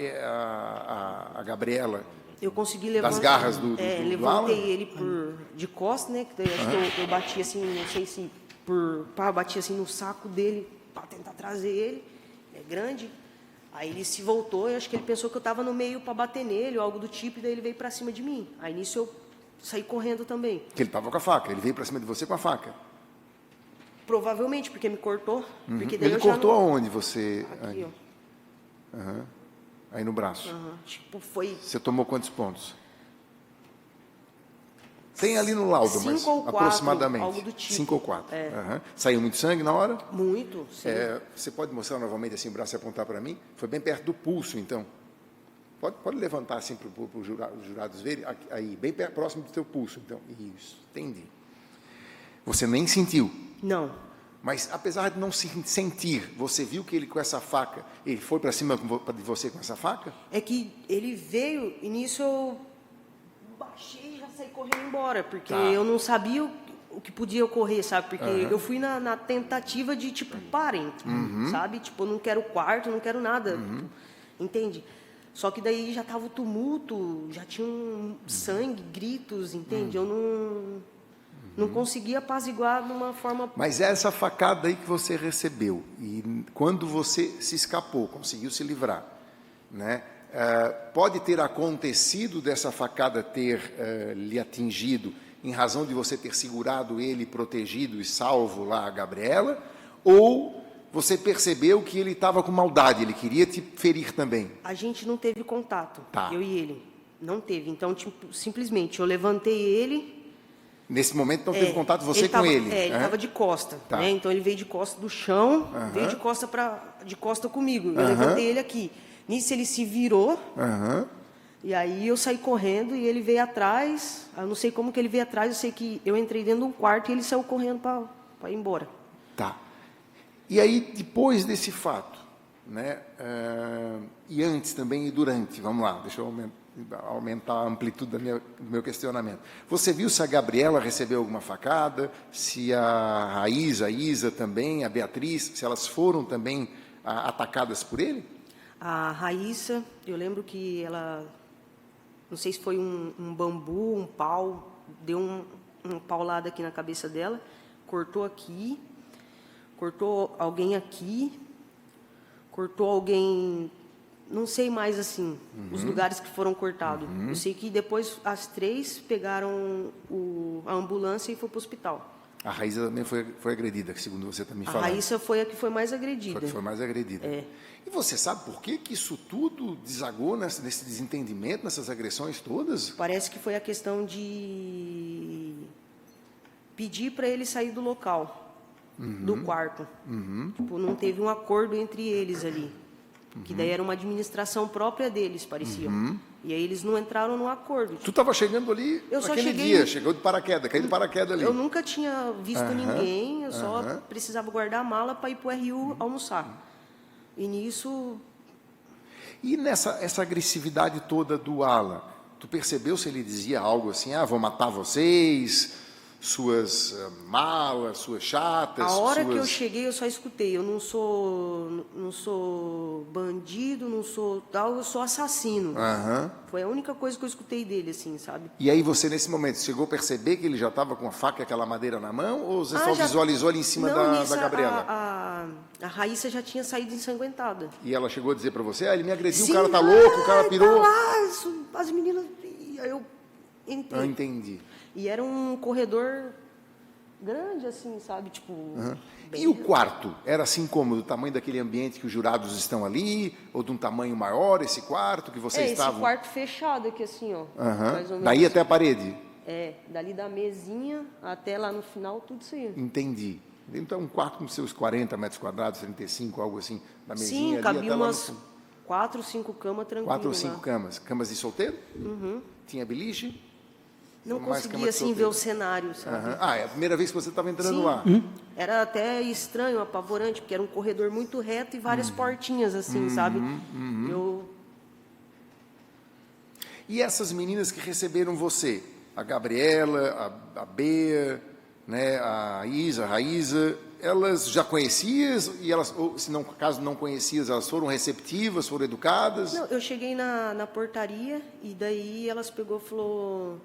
a Gabriela? Eu consegui levantar. Das garras do levantei Alan? ele de costas, né? Que daí acho que eu bati assim, não sei se bati assim no saco dele para tentar trazer ele. É grande. Aí ele se voltou e acho que ele pensou que eu estava no meio para bater nele ou algo do tipo, e daí ele veio para cima de mim. Aí nisso eu saí correndo também. Que ele estava com a faca, ele veio para cima de você com a faca? Provavelmente, porque me cortou. Porque daí Ele eu já cortou não... aonde você? Aqui, ó. Aí no braço. Tipo, foi... Você tomou quantos pontos? Tem ali no laudo, 5 mas ou 4, aproximadamente. algo do tipo. 5 ou 4. Saiu muito sangue na hora? Muito, sim. Você pode mostrar novamente assim o braço e apontar para mim? Foi bem perto do pulso, então. Pode levantar assim para os jurados verem? Aí, bem próximo do teu pulso. Então, isso, entendi. Você nem sentiu? Não. Mas, apesar de não sentir, você viu que ele com essa faca, ele foi para cima de você com essa faca? É que ele veio, e nisso eu baixei e já saí correndo embora, porque eu não sabia o que podia ocorrer, sabe? Porque eu fui na tentativa de, tipo, parem, sabe? Tipo, eu não quero quarto, não quero nada, entende? Só que daí já tava o tumulto, já tinha sangue, gritos, entende? Eu não conseguia apaziguar de uma forma... Mas essa facada aí que você recebeu, e quando você se escapou, conseguiu se livrar, né? Pode ter acontecido dessa facada ter lhe atingido em razão de você ter segurado ele, protegido e salvo lá a Gabriela, ou você percebeu que ele estava com maldade, ele queria te ferir também? A gente não teve contato, Tá. eu e ele. Não teve. Então, tipo, simplesmente, eu levantei ele... Nesse momento não teve contato você com tava, ele? ele estava de costa. Tá. Né? Então, ele veio de costa do chão, veio de costa comigo. Eu levantei ele aqui. Nisso, ele se virou, e aí eu saí correndo e ele veio atrás. Eu não sei como que ele veio atrás, eu sei que eu entrei dentro de um quarto e ele saiu correndo para ir embora. Tá. E aí, depois desse fato, né, e antes também e durante, vamos lá, deixa eu aumentar a amplitude do meu questionamento. Você viu se a Gabriela recebeu alguma facada, se a Raíza, a Isa também, a Beatriz, se elas foram também atacadas por ele? A Raíssa, eu lembro que ela, não sei se foi um bambu, um pau, deu um paulada aqui na cabeça dela, cortou aqui, cortou alguém aqui, cortou alguém, não sei mais assim, os lugares que foram cortados. Eu sei que depois as 3 pegaram a ambulância e foi para o hospital. A Raíza também foi agredida, segundo você está me falando. A Raíssa foi a que foi mais agredida. Foi mais agredida. E você sabe por que isso tudo desagou nesse desentendimento, nessas agressões todas? Parece que foi a questão de pedir para ele sair do local, do quarto. Tipo, não teve um acordo entre eles ali. Que daí era uma administração própria deles, parecia. E aí eles não entraram no acordo. Tu estava chegando ali Eu só naquele cheguei- dia, chegou de paraquedas, caiu de paraquedas ali. Eu nunca tinha visto ninguém, eu só precisava guardar a mala para ir para o RU almoçar. E nisso, E essa agressividade toda do Alan, tu percebeu se ele dizia algo assim, vou matar vocês, suas malas, suas chatas? a hora que eu suas... cheguei, eu só escutei. Eu não sou bandido, não sou tal, eu sou assassino. Foi a única coisa que eu escutei dele, assim, sabe? E aí você, nesse momento, chegou a perceber que ele já estava com a faca e aquela madeira na mão, ou você só já- visualizou ali em cima Não, da nisso, Gabriela? A Raíssa já tinha saído ensanguentada. E ela chegou a dizer para você, ele me agrediu, Sim, o cara tá louco, o cara ai, pirou. tá lá, as meninas... E aí eu entrei. Entendi. E era um corredor grande, assim, sabe? Tipo... bem- E o quarto? Era assim como do tamanho daquele ambiente que os jurados estão ali, ou de um tamanho maior, esse quarto que vocês esse estavam? quarto fechado aqui, assim, ó. Mais ou menos. Daí até a parede? Dali da mesinha até lá no final, tudo isso aí. Entendi. Então, um quarto com seus 40 metros quadrados, 35, algo assim, da mesinha Sim, ali cabia até lá no umas fundo. 4 ou 5 camas tranquilo 4 ou 5 lá. camas. Camas de solteiro? Tinha beliche? Não Mais cama conseguia, de assim, solteiro. ver o cenário, sabe? É a primeira vez que você estava entrando Sim. lá. Era até estranho, apavorante, porque era um corredor muito reto e várias portinhas, assim, sabe? E essas meninas que receberam você? A Gabriela, a Bea, né, a Isa, a Raíza, elas já conhecias? E elas, ou, se não, caso não conhecias, elas foram receptivas, foram educadas? Não, eu cheguei na portaria e daí elas pegou e falou...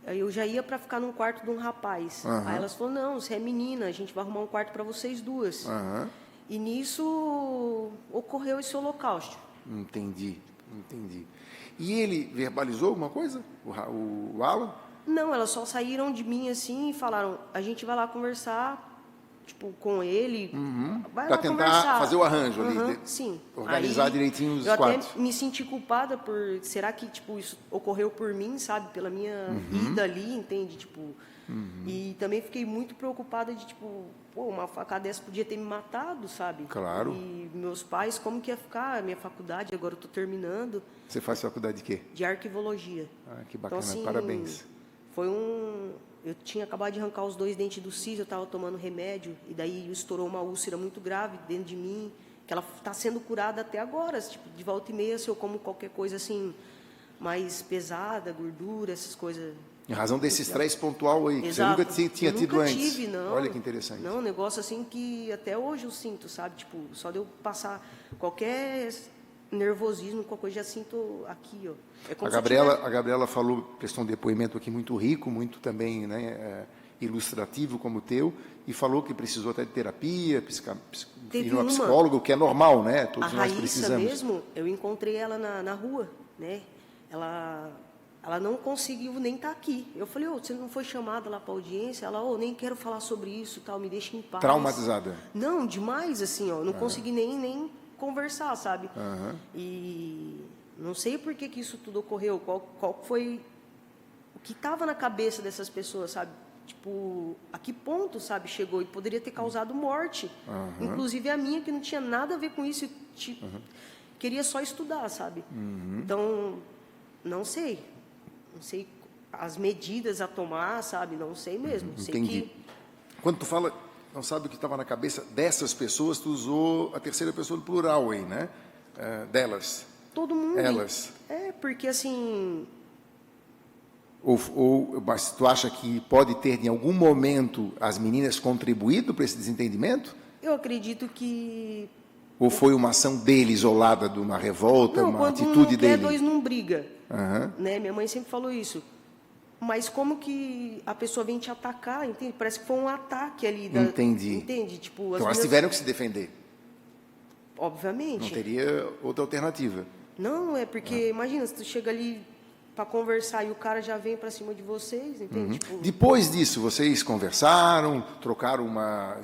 aí eu já ia para ficar num quarto de um rapaz. Aí elas falaram, não, você é menina, a gente vai arrumar um quarto para vocês duas. E nisso ocorreu esse holocausto. Entendi. E ele verbalizou alguma coisa? O Alan? Não, elas só saíram de mim assim e falaram, a gente vai lá conversar, tipo, com ele, vai Pra lá tentar conversar. fazer o arranjo ali, sim. organizar Aí, direitinho os eu quartos. até me senti culpada por, será que, tipo, isso ocorreu por mim, sabe? Pela minha ida ali, entende? Tipo, e também fiquei muito preocupada de, tipo, uma facada dessa podia ter me matado, sabe? Claro. E meus pais, como que ia ficar a minha faculdade? Agora eu tô terminando, Você faz faculdade de quê? de arquivologia. Que bacana, Então, assim, parabéns. Foi eu tinha acabado de arrancar os 2 dentes do siso, eu estava tomando remédio, e daí estourou uma úlcera muito grave dentro de mim, que ela está sendo curada até agora. Tipo, de volta e meia, se eu como qualquer coisa assim, mais pesada, gordura, essas coisas, Em razão desse estresse pontual aí, que você Exato. nunca tinha Eu tido nunca antes. tive, não. Olha que interessante. Não, um negócio assim que até hoje eu sinto, sabe? Tipo, só de eu passar qualquer nervosismo, qualquer coisa, já sinto aqui, ó. É como se eu A Gabriela falou, prestou um depoimento aqui muito rico, muito também, né, ilustrativo como o teu, e falou que precisou até de terapia, Teve ir numa uma- psicóloga, o que é normal, né? A Todos nós Raíssa precisamos. mesmo, eu encontrei ela na rua, né? Ela não conseguiu nem estar aqui. Eu falei, você não foi chamada lá para audiência? Ela, nem quero falar sobre isso, tal, me deixa em paz. Traumatizada. Não, demais, assim, ó, não consegui nem conversar, sabe? Aham. E não sei por que isso tudo ocorreu, qual foi o que estava na cabeça dessas pessoas, sabe? Tipo, a que ponto, sabe, chegou e poderia ter causado morte. Inclusive a minha, que não tinha nada a ver com isso, queria só estudar, sabe? Então, não sei as medidas a tomar, sabe? Não sei mesmo. Sei Entendi. que Quando tu fala, não sabe o que estava na cabeça dessas pessoas, tu usou a terceira pessoa do plural aí, né? Delas. todo mundo... Elas. Porque assim... Mas tu acha que pode ter, em algum momento, as meninas contribuído para esse desentendimento? Eu acredito que... Ou foi uma ação dele, isolada, de uma revolta, Não, uma quando atitude não quer, dele? dois não briga. Aham. Né? Minha mãe sempre falou isso. Mas como que a pessoa vem te atacar, entende? Parece que foi um ataque ali. Entendi. Entende? Tipo, Então elas meninas- tiveram que se defender. Não Obviamente. teria outra alternativa. Não, é porque, imagina, se tu chega ali para conversar e o cara já vem para cima de vocês, entende? Tipo, Depois disso, vocês conversaram,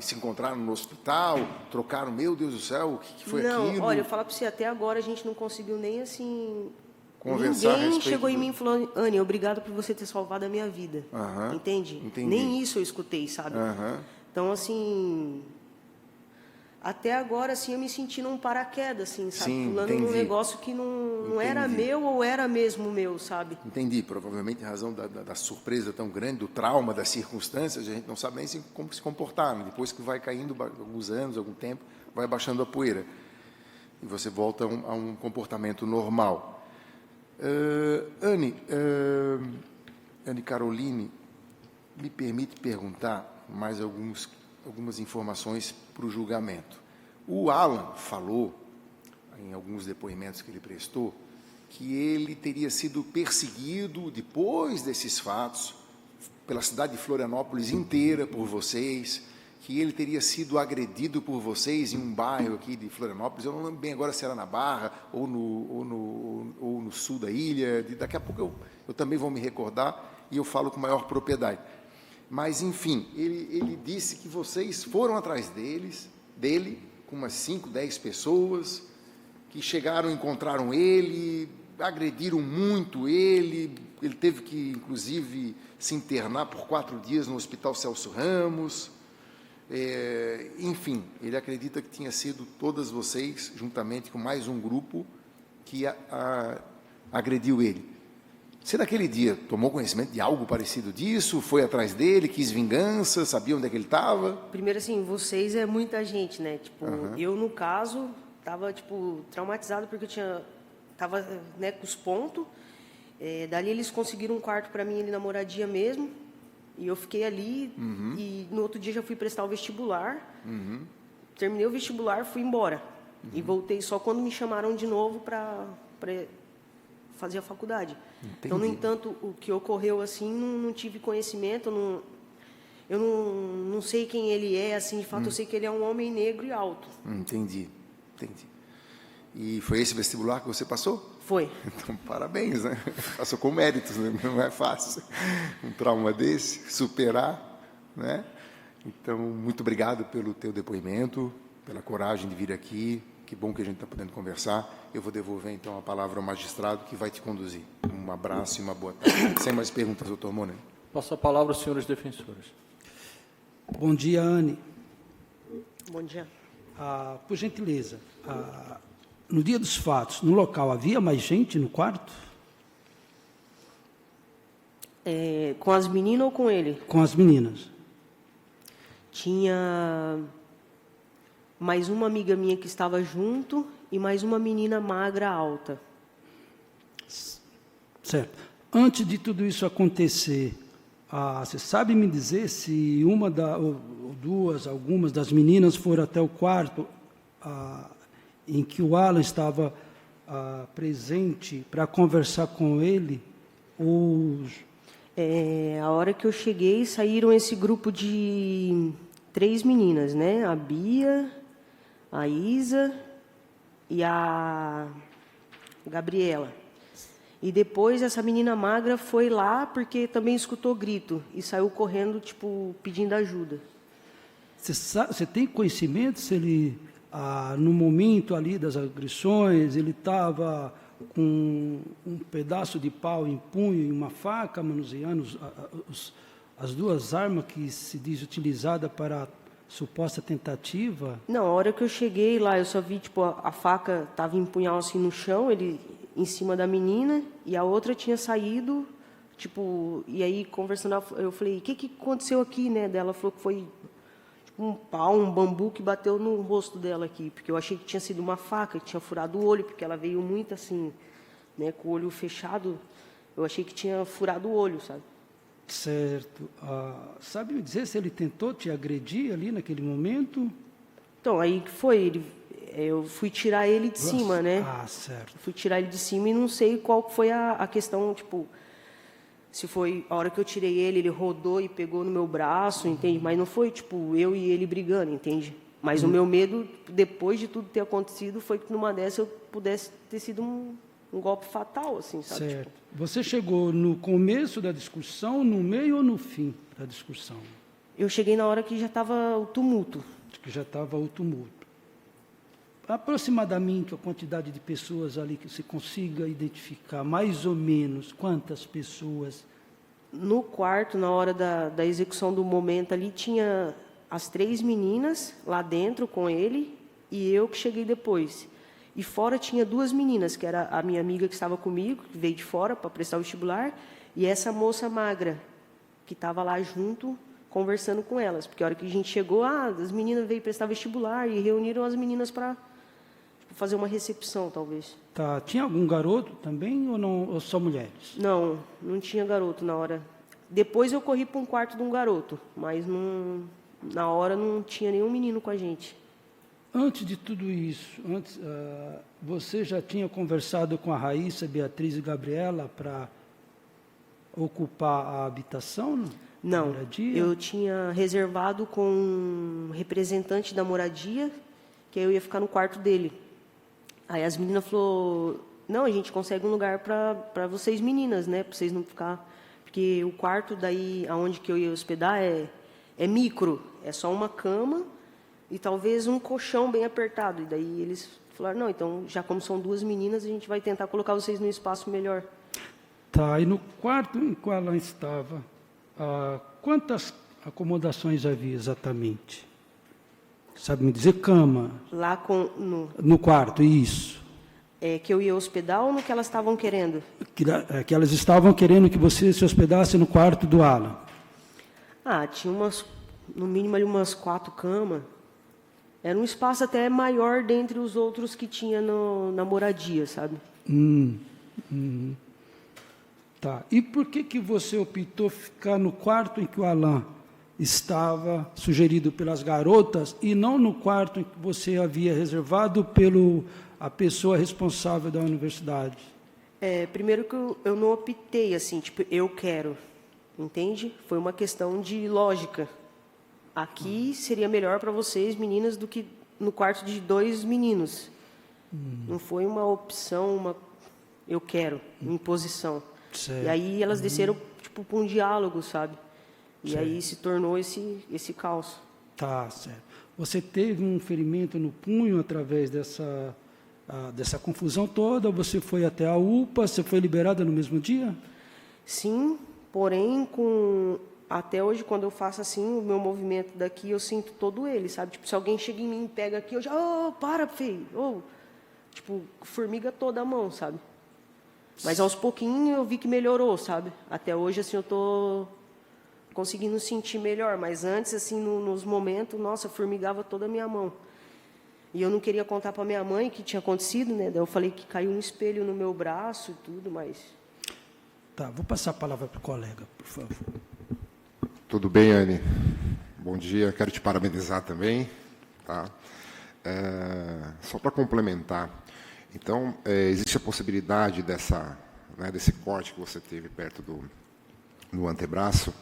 se encontraram no hospital, trocaram, meu Deus do céu, o que foi não, aquilo? olha, eu falo para você, até agora a gente não conseguiu nem assim... Conversar a Ninguém respeito chegou em do- mim e falou, Anny, obrigado por você ter salvado a minha vida. Aham, Entende? entendi. Nem isso eu escutei, sabe? Aham. Então, assim... Até agora, assim, eu me senti num paraquedas, assim, sabe? Sim, Pulando num entendi. negócio que não era Entendi. meu ou era mesmo meu, sabe? Entendi, provavelmente em razão da surpresa tão grande, do trauma, das circunstâncias, a gente não sabe nem como se comportar. Né? Depois que vai caindo alguns anos, algum tempo, vai baixando a poeira. E você volta a um comportamento normal. Anny Caroline, me permite perguntar mais algumas informações para o julgamento. O Alan falou, em alguns depoimentos que ele prestou, que ele teria sido perseguido depois desses fatos pela cidade de Florianópolis inteira por vocês, que ele teria sido agredido por vocês em um bairro aqui de Florianópolis. Eu não lembro bem agora se era na Barra ou no sul da ilha. Daqui a pouco eu também vou me recordar e eu falo com maior propriedade. Mas, enfim, ele disse que vocês foram atrás dele, com umas 5, 10 pessoas, que chegaram, encontraram ele, agrediram muito ele teve que, inclusive, se internar por 4 dias no Hospital Celso Ramos. Enfim, ele acredita que tinha sido todas vocês, juntamente com mais um grupo, que agrediu ele. Você, naquele dia, tomou conhecimento de algo parecido disso? Foi atrás dele, quis vingança, sabia onde é que ele estava? Primeiro, assim, vocês é muita gente, né? Tipo, eu, no caso, estava, tipo, traumatizado porque tava, né, com os pontos. Dali eles conseguiram um quarto para mim ali na moradia mesmo. E eu fiquei ali e no outro dia já fui prestar o vestibular. Terminei o vestibular, fui embora. E voltei só quando me chamaram de novo para fazer a faculdade. Entendi. Então, no entanto, o que ocorreu assim, não tive conhecimento, eu não sei quem ele é, assim, de fato, eu sei que ele é um homem negro e alto. Entendi. E foi esse vestibular que você passou? Foi. Então, parabéns, né? Passou com méritos, né? Não é fácil um trauma desse, superar, né? Então, muito obrigado pelo teu depoimento, pela coragem de vir aqui. Que bom que a gente está podendo conversar. Eu vou devolver, então, a palavra ao magistrado que vai te conduzir. Um abraço e uma boa tarde. Sem mais perguntas, doutor Mona. Passo a palavra aos senhores defensores. Bom dia, Anny. Bom dia. Por gentileza, no dia dos fatos, no local, havia mais gente no quarto? Com as meninas ou com ele? Com as meninas. Tinha mais uma amiga minha que estava junto e mais uma menina magra alta. Certo. Antes de tudo isso acontecer, você sabe me dizer se uma ou duas, algumas das meninas foram até o quarto em que o Alan estava presente para conversar com ele? Ou... A hora que eu cheguei, saíram esse grupo de 3 meninas, né? A Bia, a Isa e a Gabriela. E depois essa menina magra foi lá porque também escutou grito e saiu correndo, tipo, pedindo ajuda. Você tem conhecimento se ele, no momento ali das agressões, ele estava com um pedaço de pau em punho e uma faca, manuseando as duas armas que se diz utilizada para a suposta tentativa? Não, a hora que eu cheguei lá, eu só vi, tipo, a faca estava em punhal assim no chão, ele em cima da menina, e a outra tinha saído, tipo, e aí conversando, eu falei, o que aconteceu aqui, né? Ela falou que foi tipo, um pau, um bambu que bateu no rosto dela aqui, porque eu achei que tinha sido uma faca, que tinha furado o olho, porque ela veio muito assim, né, com o olho fechado, eu achei que tinha furado o olho, sabe? Certo. Sabe me dizer se ele tentou te agredir ali naquele momento? Então, aí que foi, eu fui tirar ele de cima, né? Certo. Fui tirar ele de cima e não sei qual foi a questão, tipo, se foi a hora que eu tirei ele, ele rodou e pegou no meu braço, entende? Mas não foi, tipo, eu e ele brigando, entende? Mas o meu medo, depois de tudo ter acontecido, foi que numa dessa eu pudesse ter sido um golpe fatal, assim, sabe? Certo. Você chegou no começo da discussão, no meio ou no fim da discussão? Eu cheguei na hora que já estava o tumulto. Que já estava o tumulto. Aproximadamente a quantidade de pessoas ali que você consiga identificar, mais ou menos, quantas pessoas? No quarto, na hora da execução do momento ali, tinha as 3 meninas lá dentro com ele e eu que cheguei depois. E fora tinha 2 meninas, que era a minha amiga que estava comigo, que veio de fora para prestar o vestibular, e essa moça magra, que estava lá junto, conversando com elas. Porque a hora que a gente chegou, as meninas veio prestar vestibular e reuniram as meninas para fazer uma recepção, talvez. Tá. Tinha algum garoto também ou não, ou só mulheres? Não, não tinha garoto na hora. Depois eu corri para um quarto de um garoto, mas na hora não tinha nenhum menino com a gente. Antes de tudo isso, você já tinha conversado com a Raíssa, Beatriz e Gabriela para ocupar a habitação? Não, moradia? Eu tinha reservado com um representante da moradia, que eu ia ficar no quarto dele. Aí as meninas falaram, não, a gente consegue um lugar para vocês meninas, né? Para vocês não ficar... Porque o quarto daí, aonde que eu ia hospedar, é micro. É só uma cama e talvez um colchão bem apertado. E daí eles falaram, não, então, já como são 2 meninas, a gente vai tentar colocar vocês num espaço melhor. Tá, e no quarto em que ela estava, quantas acomodações havia exatamente? Sabe me dizer? Cama. Lá no quarto, isso. Que eu ia hospedar ou no que elas estavam querendo? Que elas estavam querendo que você se hospedasse no quarto do Alan. Tinha no mínimo ali umas 4 camas. Era um espaço até maior dentre os outros que tinha na moradia, sabe? Tá. E por que você optou ficar no quarto em que o Alan estava, sugerido pelas garotas, e não no quarto em que você havia reservado a pessoa responsável da universidade? Primeiro que eu não optei assim, tipo, eu quero, entende? Foi uma questão de lógica. Aqui seria melhor para vocês, meninas, do que no quarto de 2 meninos. Não foi uma opção, eu quero, uma imposição. Certo. E aí elas desceram tipo para um diálogo, sabe? E certo. Aí se tornou esse caos. Tá, certo. Você teve um ferimento no punho através dessa confusão toda? Você foi até a UPA? Você foi liberada no mesmo dia? Sim, porém, até hoje, quando eu faço assim, o meu movimento daqui, eu sinto todo ele, sabe? Tipo, se alguém chega em mim e pega aqui, eu já, para, feio. Tipo, formiga toda a mão, sabe? Mas aos pouquinhos eu vi que melhorou, sabe? Até hoje, assim, eu tô conseguindo sentir melhor. Mas antes, assim, nos momentos, nossa, formigava toda a minha mão. E eu não queria contar para minha mãe o que tinha acontecido, né? Daí eu falei que caiu um espelho no meu braço e tudo, mas... Tá, vou passar a palavra para o colega, por favor. Tudo bem, Anne? Bom dia, quero te parabenizar também. Tá? Só para complementar, então, existe a possibilidade desse corte que você teve perto do antebraço,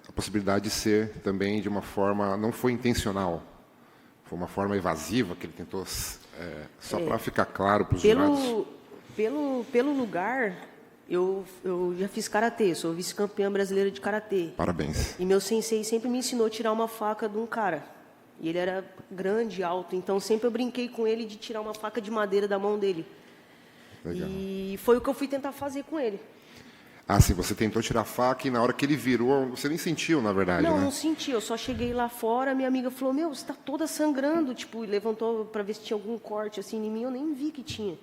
a possibilidade de ser também de uma forma, não foi intencional, foi uma forma evasiva que ele tentou, só para ficar claro para os jurados. Pelo lugar, eu já fiz karatê, sou vice-campeã brasileira de karatê. Parabéns. E meu sensei sempre me ensinou a tirar uma faca de um cara. E ele era grande, alto, então sempre eu brinquei com ele de tirar uma faca de madeira da mão dele. Legal. E foi o que eu fui tentar fazer com ele. Ah, sim, você tentou tirar a faca e na hora que ele virou, você nem sentiu, na verdade, Não, né? não senti, eu só cheguei lá fora, minha amiga falou, meu, você está toda sangrando, tipo, e levantou para ver se tinha algum corte assim em mim, eu nem vi que tinha.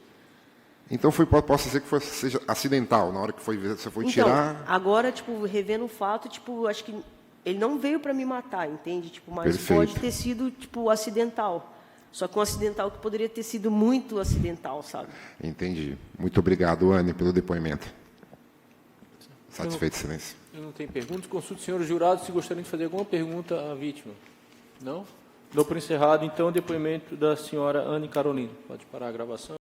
Então posso dizer que seja acidental, na hora que você foi Então, tirar... agora, tipo, revendo o fato, tipo, acho que ele não veio para me matar, entende? Tipo, mas Perfeito. pode ter sido, tipo, acidental. Só que um acidental que poderia ter sido muito acidental, sabe? Entendi. Muito obrigado, Anne, pelo depoimento. Satisfeito, excelência. Eu não tenho perguntas. Consulto os senhores jurados se gostariam de fazer alguma pergunta à vítima. Não? Dou por encerrado, então, o depoimento da senhora Anne Carolina. Pode parar a gravação.